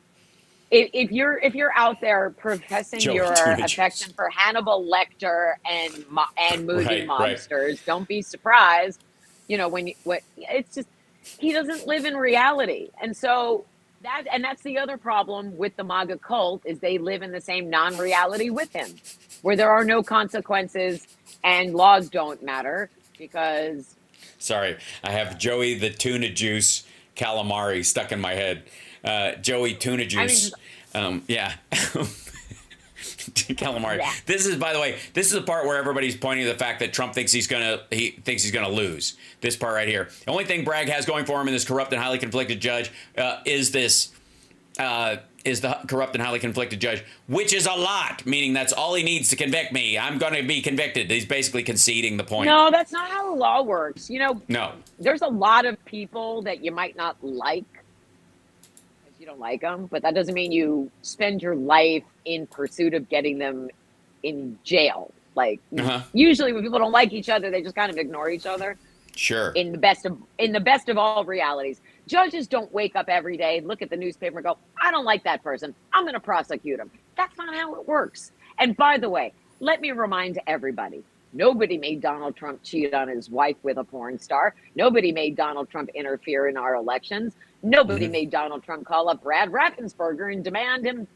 if you're out there professing Joey your Tunage. affection for Hannibal Lecter and movie Right. mobsters, don't be surprised. You know, it's just, he doesn't live in reality. And so that's the other problem with the MAGA cult, is they live in the same non-reality with him, where there are no consequences and laws don't matter because... Sorry, I have Joey the Tuna Juice Calamari stuck in my head. Joey Tuna Juice. Yeah. Calamari. Yeah. This is, by the way, this is the part where everybody's pointing to the fact that Trump thinks he's gonna lose. This part right here. The only thing Bragg has going for him in this corrupt and highly conflicted judge is the corrupt and highly conflicted judge, which is a lot, meaning that's all he needs to convict me. I'm going to be convicted. He's basically conceding the point. No, that's not how the law works. You know, No. There's a lot of people that you might not like because you don't like them, but that doesn't mean you spend your life in pursuit of getting them in jail. Like, usually when people don't like each other, they just kind of ignore each other. Sure. In the best of all realities. Judges don't wake up every day, look at the newspaper and go, I don't like that person, I'm going to prosecute him. That's not how it works. And by the way, let me remind everybody, nobody made Donald Trump cheat on his wife with a porn star. Nobody made Donald Trump interfere in our elections. Nobody made Donald Trump call up Brad Raffensperger and demand him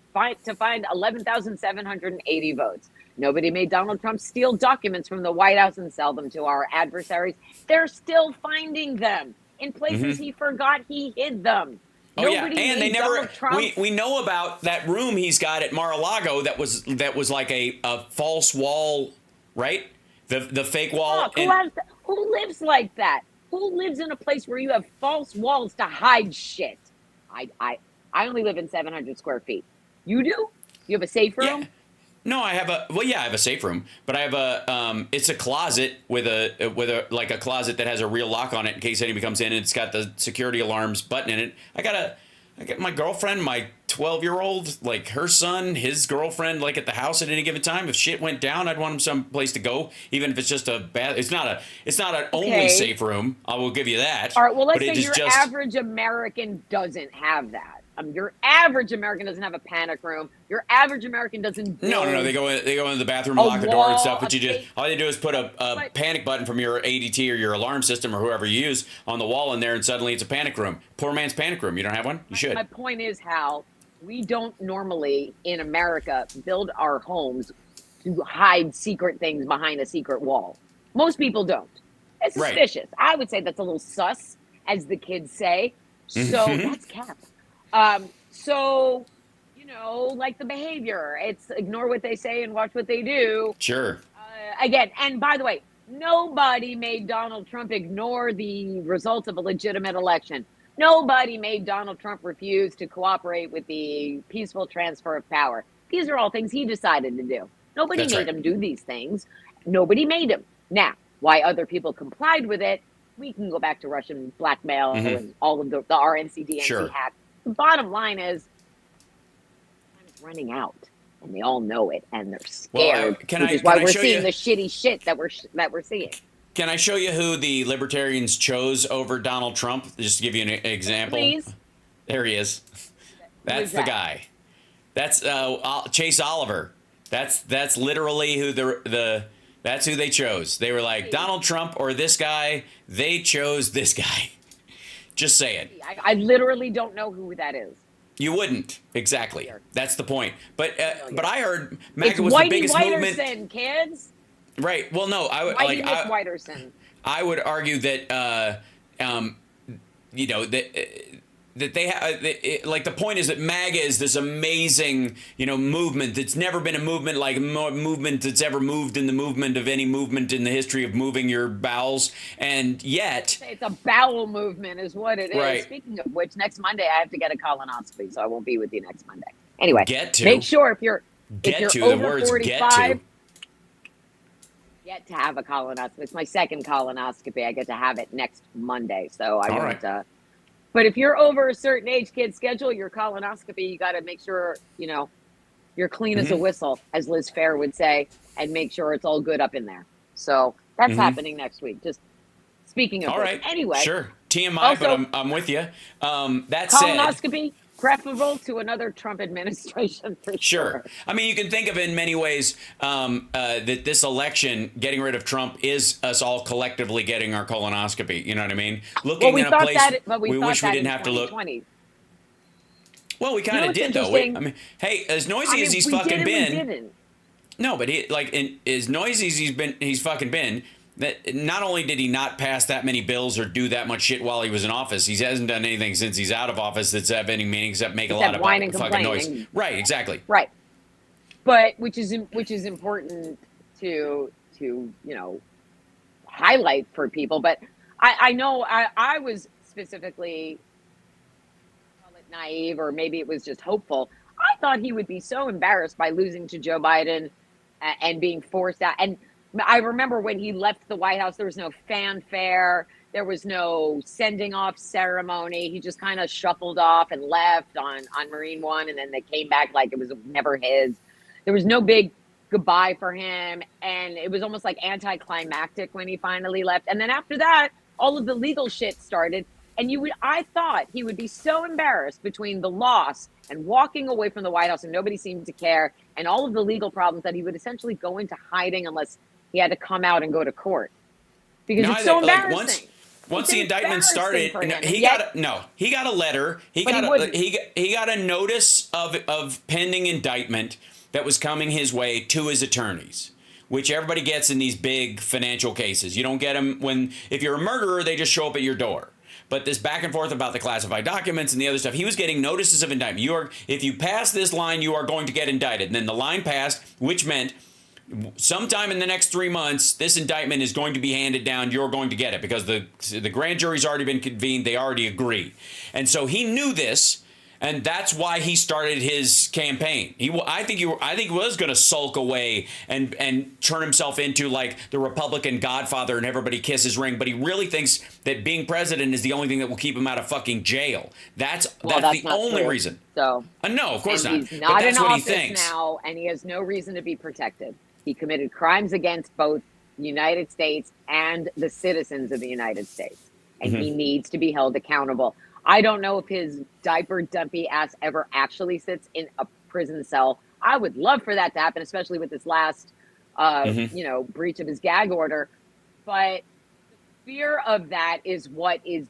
to find 11,780 votes. Nobody made Donald Trump steal documents from the White House and sell them to our adversaries. They're still finding them. In places he forgot he hid them. Oh, Nobody yeah, and they made never. Donald Trump. We know about that room he's got at Mar-a-Lago that was like a false wall, right? The fake wall. Fuck, who lives like that? Who lives in a place where you have false walls to hide shit? I only live in 700 square feet. You do? You have a safe room? Yeah. No, I have a safe room, but I have it's a closet with a like a closet that has a real lock on it in case anybody comes in, and it's got the security alarms button in it. I got my girlfriend, my 12-year-old, like her son, his girlfriend, like at the house at any given time. If shit went down, I'd want them someplace to go, even if it's just a bad. It's not an only safe room. I will give you that. All right. Well, let's say your average American doesn't have that. Your average American doesn't have a panic room. Your average American doesn't. No. They go into the bathroom, lock the door and stuff. But all you do is put a panic button from your ADT or your alarm system or whoever you use on the wall in there, and suddenly it's a panic room. Poor man's panic room. You don't have one? You should. My point is, Hal, we don't normally in America build our homes to hide secret things behind a secret wall. Most people don't. It's suspicious. Right. I would say that's a little sus, as the kids say. So that's cap. So, you know, like the behavior, it's ignore what they say and watch what they do. Sure. Again, and by the way, nobody made Donald Trump ignore the results of a legitimate election. Nobody made Donald Trump refuse to cooperate with the peaceful transfer of power. These are all things he decided to do. Nobody made him do these things. Nobody made him. Now, why other people complied with it, we can go back to Russian blackmail and all of the RNC, DNC hacks. The botime line is, time is running out. and they all know it, and they're Well, scared, can which I- is why can I we're show seeing you- the shitty shit that we're seeing. Can I show you who the libertarians chose over Donald Trump? Just to give you an example. Please. There he is. That's the that? guy. That's Chase Oliver. That's literally who that's who they chose. They were like Donald Trump or this guy. They chose this guy. Just saying. I literally don't know who that is. You wouldn't exactly. That's the point. But I heard It's MAGA was Whitey the biggest movement. Whiterson, kids. Right. Well, no, I would Whitey Whiterson. I would argue that you know that they have like the point is that MAGA is this amazing movement that's never been a movement like movement that's ever moved in the movement of any movement in the history of moving your bowels, and yet It's a bowel movement is what it is. Right. Speaking of which, next Monday I have to get a colonoscopy, so I won't be with you next Monday. Anyway, Get to. make sure if you're the over words 45, get to have a colonoscopy. It's my second colonoscopy. I get to have it next Monday, so I All won't. right. But if you're over a certain age, kids, schedule your colonoscopy. You got to make sure you're clean as a whistle, as Liz Fair would say, and make sure it's all good up in there. So that's happening next week. Just speaking of all which. right. Anyway, Sure. TMI, Also- but I'm with you. That said, colonoscopy preferable to another Trump administration for sure. I mean, you can think of it in many ways that this election, getting rid of Trump, is us all collectively getting our colonoscopy. You know what I mean? Looking Well, we in a thought place that, but we thought wish we that didn't in have to look. 2020. Well, we kind of what's did though. interesting? I mean, hey, as noisy I mean, as he's we fucking did and been, we didn't. no, but as noisy as he's fucking been. That not only did he not pass that many bills or do that much shit while he was in office, he hasn't done anything since he's out of office that's have any meaning except make a lot of whine and fucking complain noise. and- Right, exactly. Right. But which is important to highlight for people. But I know I was specifically call it naive, or maybe it was just hopeful. I thought he would be so embarrassed by losing to Joe Biden and being forced out. And I remember when he left the White House, there was no fanfare. There was no sending off ceremony. He just kind of shuffled off and left on Marine One, and then they came back like it was never his. There was no big goodbye for him, and it was almost like anticlimactic when he finally left. And then after that, all of the legal shit started, and I thought he would be so embarrassed between the loss and walking away from the White House, and nobody seemed to care, and all of the legal problems, that he would essentially go into hiding unless he had to come out and go to court, because it's so embarrassing. Once It's the indictment started, embarrassing for him, he and yet- he got a letter. He But he got wouldn't. he got a notice of pending indictment that was coming his way to his attorneys, which everybody gets in these big financial cases. You don't get them if you're a murderer, they just show up at your door. But this back and forth about the classified documents and the other stuff, he was getting notices of indictment. If you pass this line, you are going to get indicted. And then the line passed, which meant sometime in the next 3 months, this indictment is going to be handed down. You're going to get it because the grand jury's already been convened. They already agree. And so he knew this, and that's why he started his campaign. I think he was going to sulk away and turn himself into like the Republican Godfather and everybody kiss his ring. But he really thinks that being president is the only thing that will keep him out of fucking jail. That's the not only true. reason. So No, of course and not. he's But not that's in what he office thinks. now, and he has no reason to be protected. He committed crimes against both the United States and the citizens of the United States, and he needs to be held accountable. I don't know if his diaper dumpy ass ever actually sits in a prison cell. I would love for that to happen, especially with this last, breach of his gag order. But the fear of that is what is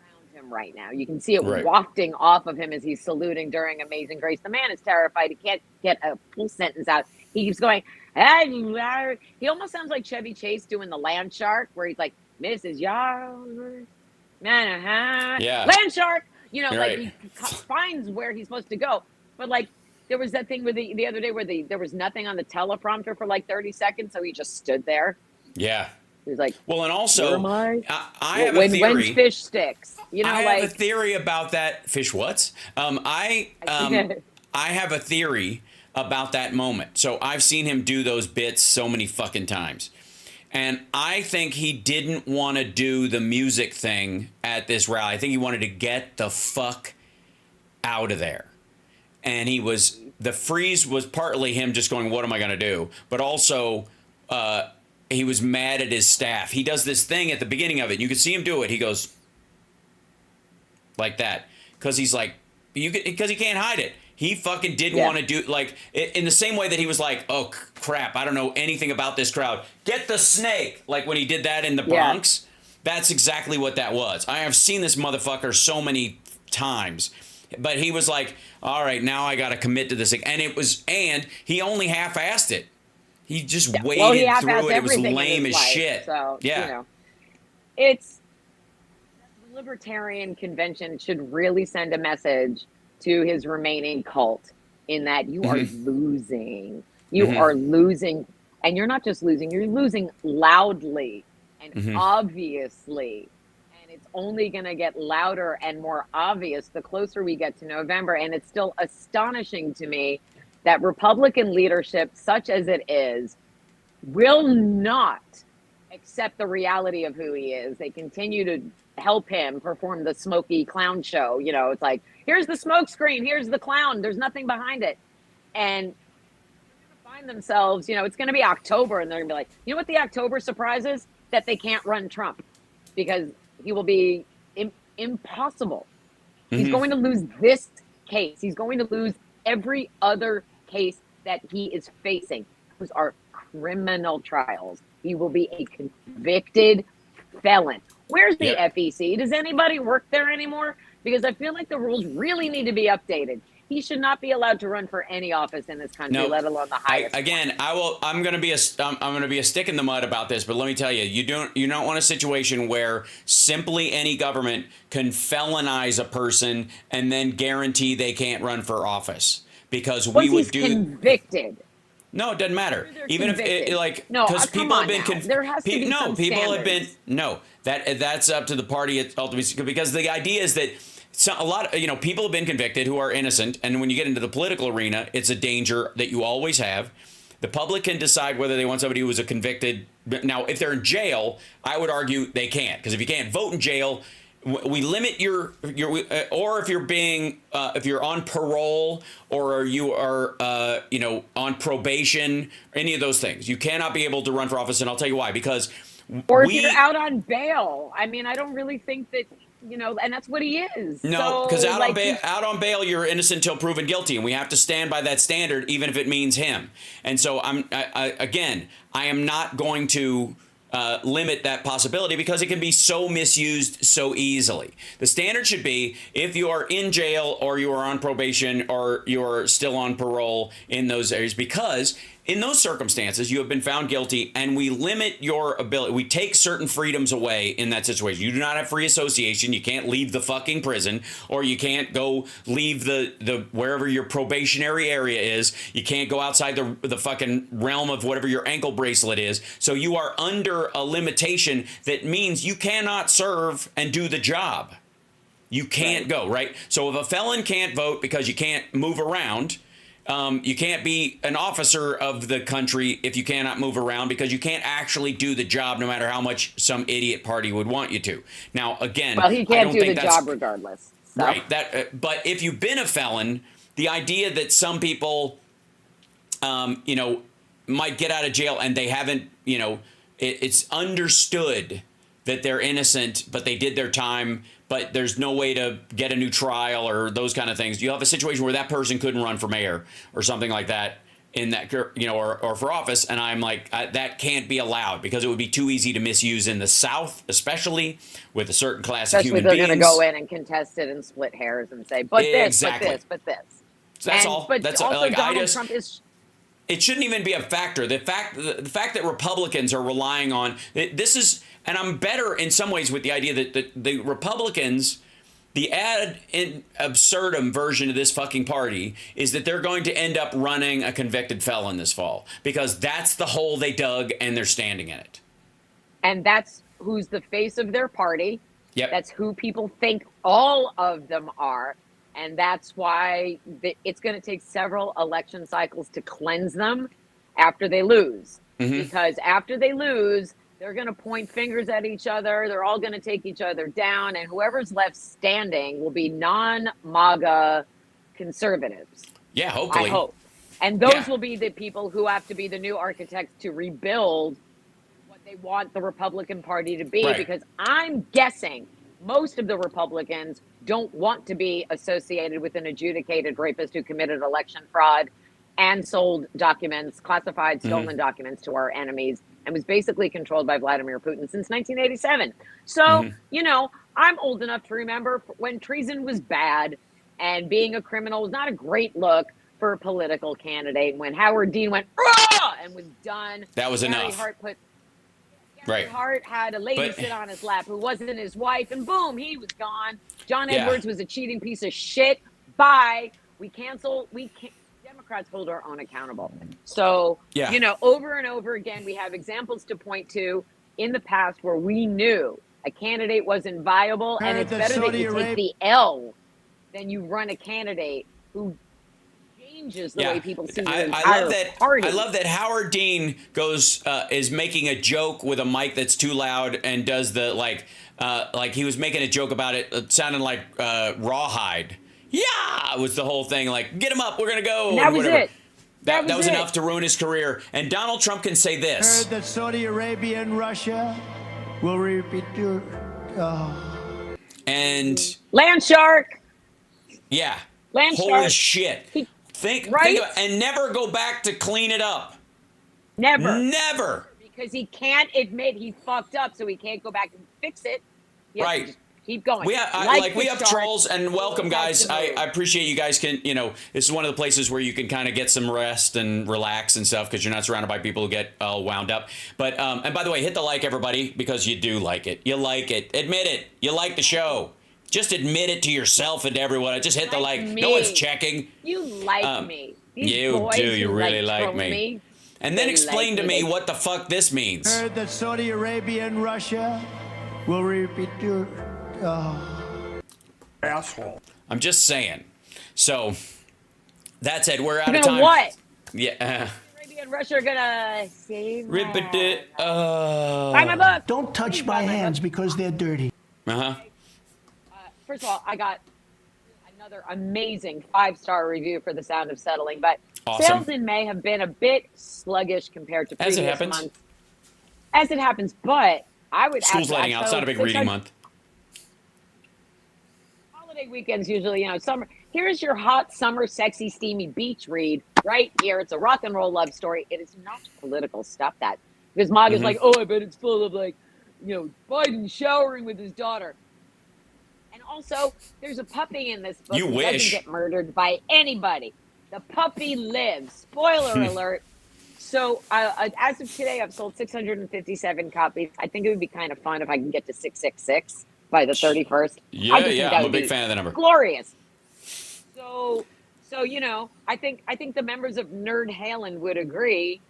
around him right now. You can see it Right. wafting off of him as he's saluting during Amazing Grace. The man is terrified. He can't get a full sentence out. He keeps going, "Hey." He almost sounds like Chevy Chase doing the land shark, where he's like, "Mrs. Yard, Yeah. land shark." You're Like right. he finds where he's supposed to go. But like, there was that thing with the other day where there was nothing on the teleprompter for like 30 seconds, so he just stood there. Yeah. He was like, Well, and "Where also, am I?" I have a When's theory. fish sticks? I like have a theory about that. Fish what? I have a theory about that moment. So I've seen him do those bits so many fucking times. And I think he didn't want to do the music thing at this rally. I think he wanted to get the fuck out of there. And he was the freeze was partly him just going, what am I going to do? But also, he was mad at his staff. He does this thing at the beginning of it. You can see him do it. He goes like that because he's like, because he can't hide it. He fucking didn't want to do, like, in the same way that he was like, oh, crap, I don't know anything about this crowd. Get the snake. Like when he did that in the Bronx. That's exactly what that was. I have seen this motherfucker so many times. But he was like, all right, now I got to commit to this thing. And he only half-assed it. He just waded through it. It was lame as shit. So, you know, it's the Libertarian Convention should really send a message to his remaining cult in that you are losing. You are losing. And you're not just losing, you're losing loudly and obviously. And it's only going to get louder and more obvious the closer we get to November. And it's still astonishing to me that Republican leadership, such as it is, will not accept the reality of who he is. They continue to help him perform the smoky clown show. You know, it's like, here's the smoke screen, here's the clown, there's nothing behind it. And they're going to find themselves, you know, it's going to be October, and they're going to be like, you know what the October surprise is? That they can't run Trump because he will be impossible. He's going to lose this case. He's going to lose every other case that he is facing. Those are criminal trials. He will be a convicted felon. Where's the FEC? Does anybody work there anymore? Because I feel like the rules really need to be updated. He should not be allowed to run for any office in this country, let alone the highest. I'm going to be a stick in the mud about this, but let me tell you, you don't want a situation where simply any government can felonize a person and then guarantee they can't run for office, because we would do convicted. No, it doesn't matter. Even convicted. If because people have been there has to be some people standards. have been that's up to the party ultimately, because the idea is that a lot of people have been convicted who are innocent, and when you get into the political arena, it's a danger that you always have. The public can decide whether they want somebody who was a convicted. Now, if they're in jail, I would argue they can't, because if you can't vote in jail, we limit your or if you're being if you're on parole or you are on probation, any of those things, you cannot be able to run for office. And I'll tell you why, because or if you're out on bail. I mean, I don't really think that. And that's what he is. No, because out on bail, you're innocent until proven guilty, and we have to stand by that standard, even if it means him. And so I am not going to limit that possibility, because it can be so misused so easily. The standard should be, if you are in jail or you are on probation or you're still on parole in those areas, because in those circumstances, you have been found guilty, and we limit your ability. We take certain freedoms away in that situation. You do not have free association. You can't leave the fucking prison, or you can't go leave the wherever your probationary area is. You can't go outside the fucking realm of whatever your ankle bracelet is. So you are under a limitation that means you cannot serve and do the job. You can't go, right? So if a felon can't vote because you can't move around, you can't be an officer of the country if you cannot move around, because you can't actually do the job, no matter how much some idiot party would want you to. Now, again, well, he can't do the job regardless. So. Right. But if you've been a felon, the idea that some people, might get out of jail and they haven't, it's understood that they're innocent, but they did their time, but there's no way to get a new trial or those kind of things. You have a situation where that person couldn't run for mayor or something like that in that, or for office. And I'm like, that can't be allowed, because it would be too easy to misuse in the South, especially with a certain class of human beings. Especially they're going to go in and contest it and split hairs and say, but this, but this, but this. So that's all. But that's also Donald Trump is... It shouldn't even be a factor. The fact that Republicans are relying on this is, and I'm better in some ways with the idea that the Republicans, the ad absurdum version of this fucking party is that they're going to end up running a convicted felon this fall, because that's the hole they dug and they're standing in it. And that's who's the face of their party. Yep. That's who people think all of them are. And that's why it's going to take several election cycles to cleanse them after they lose. Mm-hmm. Because after they lose, they're going to point fingers at each other. They're all going to take each other down. And whoever's left standing will be non-MAGA conservatives. Yeah, hopefully. I hope. And those Yeah. will be the people who have to be the new architects to rebuild what they want the Republican Party to be, Right. because I'm guessing most of the Republicans don't want to be associated with an adjudicated rapist who committed election fraud and sold documents, classified, stolen documents to our enemies, and was basically controlled by Vladimir Putin since 1987. So, I'm old enough to remember when treason was bad and being a criminal was not a great look for a political candidate. When Howard Dean went, "Rah!" and was done. That was Gary enough. Hart Right. Hart had a lady But- sit on his lap who wasn't his wife, and boom, he was gone. John Yeah. Edwards was a cheating piece of shit. Bye. We can't. Democrats hold our own accountable. So, Yeah. over and over again, we have examples to point to in the past where we knew a candidate wasn't viable, and it's better that you take the L than you run a candidate who changes the way people see your entire party. I love that Howard Dean is making a joke with a mic that's too loud and does the like he was making a joke about it sounding like rawhide. Yeah, was the whole thing, like, get him up, we're gonna go. And that was whatever. it. That was it. enough to ruin his career. And Donald Trump can say this. Heard that Saudi Arabia and Russia will repeat your. And Land shark. yeah, Land holy shark. shit. He- Think Right? about, and never go back to clean it up. Never. Never. Because he can't admit he fucked up, so he can't go back and fix it. He has to Right. just keep going. We have, we have trolls, and welcome, guys. I appreciate you guys can, this is one of the places where you can kind of get some rest and relax and stuff because you're not surrounded by people who get all wound up. But, and by the way, hit the like, everybody, because you do like it. You like it. Admit it. You like the show. Just admit it to yourself and to everyone. Just hit the like. Me. No one's checking. You like me. These You boys do. You who really like troll me. And then they explain like to me me. what the fuck this means. Heard that Saudi Arabia and Russia will repeat your. Asshole. I'm just saying. So, that's it. We're out You're of gonna time. what? Yeah. Arabia and Russia are gonna save Rip my- it. Buy my book. Don't touch my hands because they're dirty. Uh-huh. First of all, I got another amazing 5-star review for The Sound of Settling, but Awesome. sales in May have been a bit sluggish compared to As previous it happens. months. As it happens, but I would School's ask letting out. It's not a big reading month. Holiday weekends usually, summer. Here's your hot summer, sexy, steamy beach read right here. It's a rock and roll love story. It is not political. Stop that. Because MAGA's like, oh, I bet it's full of Biden showering with his daughter. And also, there's a puppy in this book You who wish. doesn't get murdered by anybody. The puppy lives. Spoiler alert. So as of today, I've sold 657 copies. I think it would be kind of fun if I can get to 666 by the 31st. Yeah, I just think yeah. that I'm a would big be fan of the number. glorious. So I think the members of Nerd Halen would agree.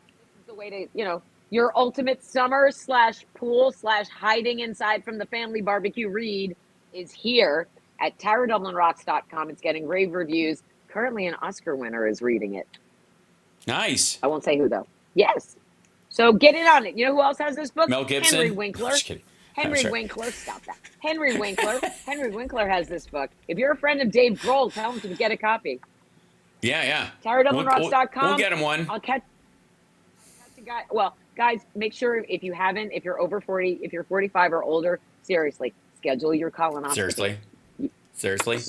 This is the way to, your ultimate summer / pool / hiding inside from the family barbecue read is here at TaraDublinRocks.com. It's getting rave reviews. Currently, an Oscar winner is reading it. Nice. I won't say who though. Yes. So get in on it. You know who else has this book? Mel Gibson? Henry Winkler. Just kidding. Henry sorry. Winkler. Stop that. Henry Winkler. Henry Winkler has this book. If you're a friend of Dave Grohl, tell him to get a copy. Yeah, yeah. TaraDublinRocks.com. We'll get him one. I'll catch a guy. Well, guys, make sure if you're over 40, if you're 45 or older, seriously, schedule your colonoscopy. Seriously.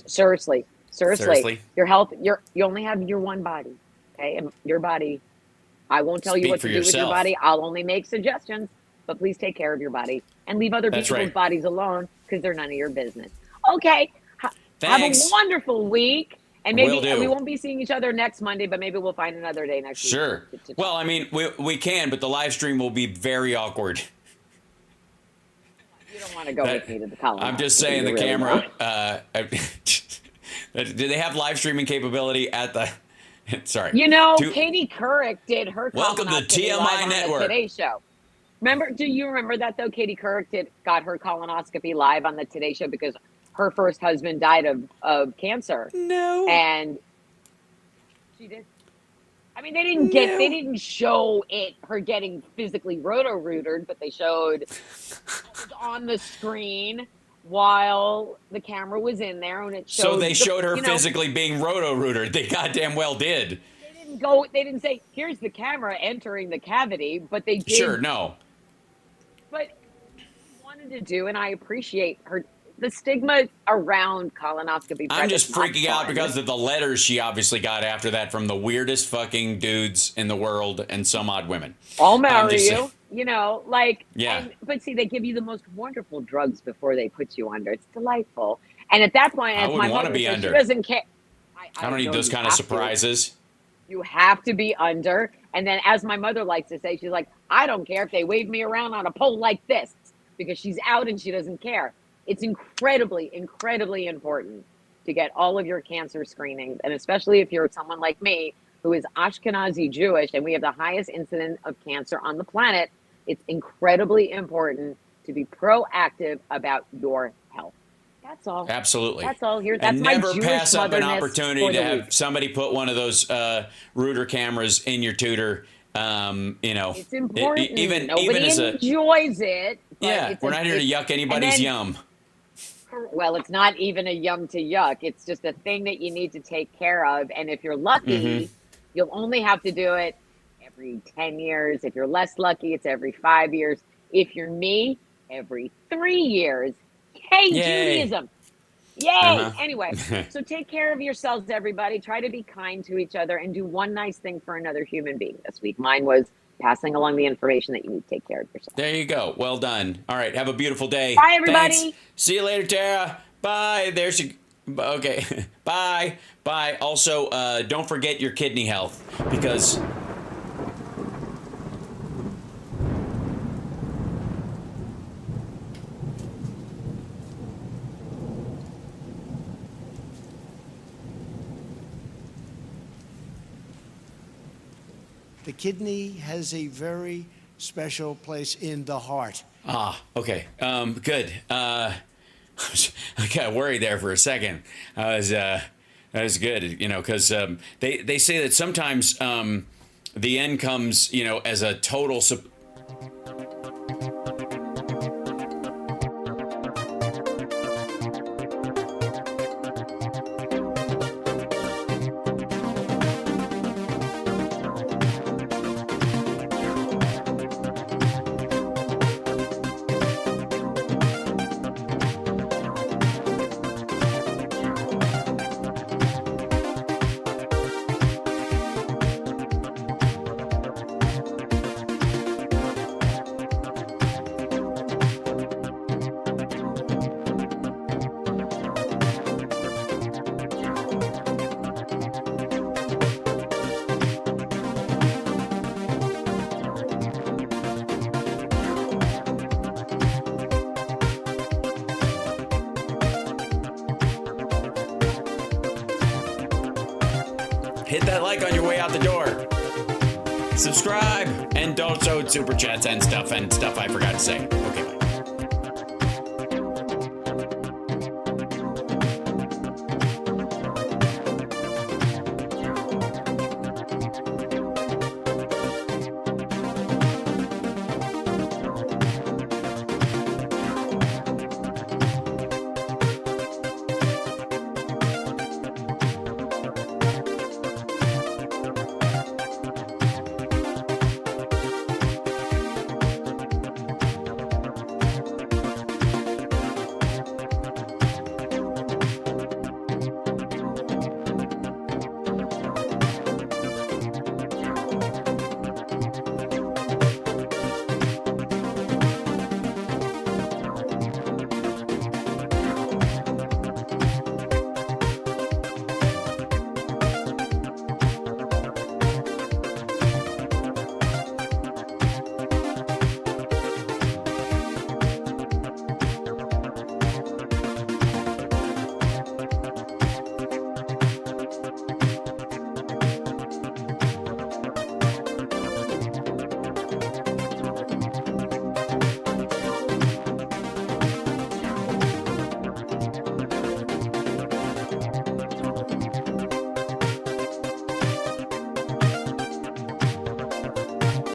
Seriously. Your health. You only have your one body. Okay, and your body. I won't tell you Speak what for to do with your yourself. body. I'll only make suggestions, but please take care of your body and leave other That's people's right. bodies alone because they're none of your business. Okay. Have a Thanks. wonderful week. And maybe Will do. we won't be seeing each other next Monday, but maybe we'll find another day next Sure. week. Well, I mean, we can, but the live stream will be very awkward. You don't want to go with me to the colonoscopy. I'm just saying You the really camera. don't. Do they have live streaming capability at the? Sorry. Katie Couric did her Welcome to colonoscopy TMI live on Network. the Today Show. Do you remember that though? Katie Couric got her colonoscopy live on the Today Show because her first husband died of cancer. No. And she did. I mean, they didn't show her getting physically roto-rootered, but they showed what was on the screen while the camera was in there, and it showed. So they showed her you know, physically being roto-rooted. They goddamn well did. They didn't say, "Here's the camera entering the cavity," but they did. Sure, no. But wanted to do, and I appreciate her. The stigma around colonoscopy. I'm just is not freaking out fun. because of the letters she obviously got after that from the weirdest fucking dudes in the world and some odd women. I'll marry you. saying. You know, like, Yeah. But see, they give you the most wonderful drugs before they put you under. It's delightful. And at that point, I as my wouldn't wanna mother be said, under. she doesn't care. I don't need know those you kind of have to. surprises. You have to be under. And then, as my mother likes to say, she's like, I don't care if they wave me around on a pole like this, because she's out and she doesn't care. It's incredibly, incredibly important to get all of your cancer screenings. And especially if you're someone like me, who is Ashkenazi Jewish, and we have the highest incidence of cancer on the planet, it's incredibly important to be proactive about your health. That's all. Absolutely. That's all here. That's And my never Jewish pass up an motherness opportunity for to the have week. somebody put one of those Reuter cameras in your tutor. You know, It's important. even Nobody as a enjoys it. But yeah, it's we're not here to yuck anybody's then- yum. Well, it's not even a yum to yuck. It's just a thing that you need to take care of. And if you're lucky, you'll only have to do it every 10 years. If you're less lucky, it's every 5 years. If you're me, every 3 years. Yay, Yay. Judaism. Yay. Uh-huh. Anyway, so take care of yourselves, everybody. Try to be kind to each other and do one nice thing for another human being this week. Mine was passing along the information that you need to take care of yourself. There you go. Well done. All right. Have a beautiful day. Bye, everybody. Thanks. See you later, Tara. Bye. There's your. Okay. Bye. Bye. Also, don't forget your kidney health because. The kidney has a very special place in the heart. Ah, okay. Good. I got worried there for a second. That was good, you know, because they say that sometimes the end comes, you know, as a total. Hit that like on your way out the door. Subscribe and also super chats and stuff I forgot to say. Okay, bye.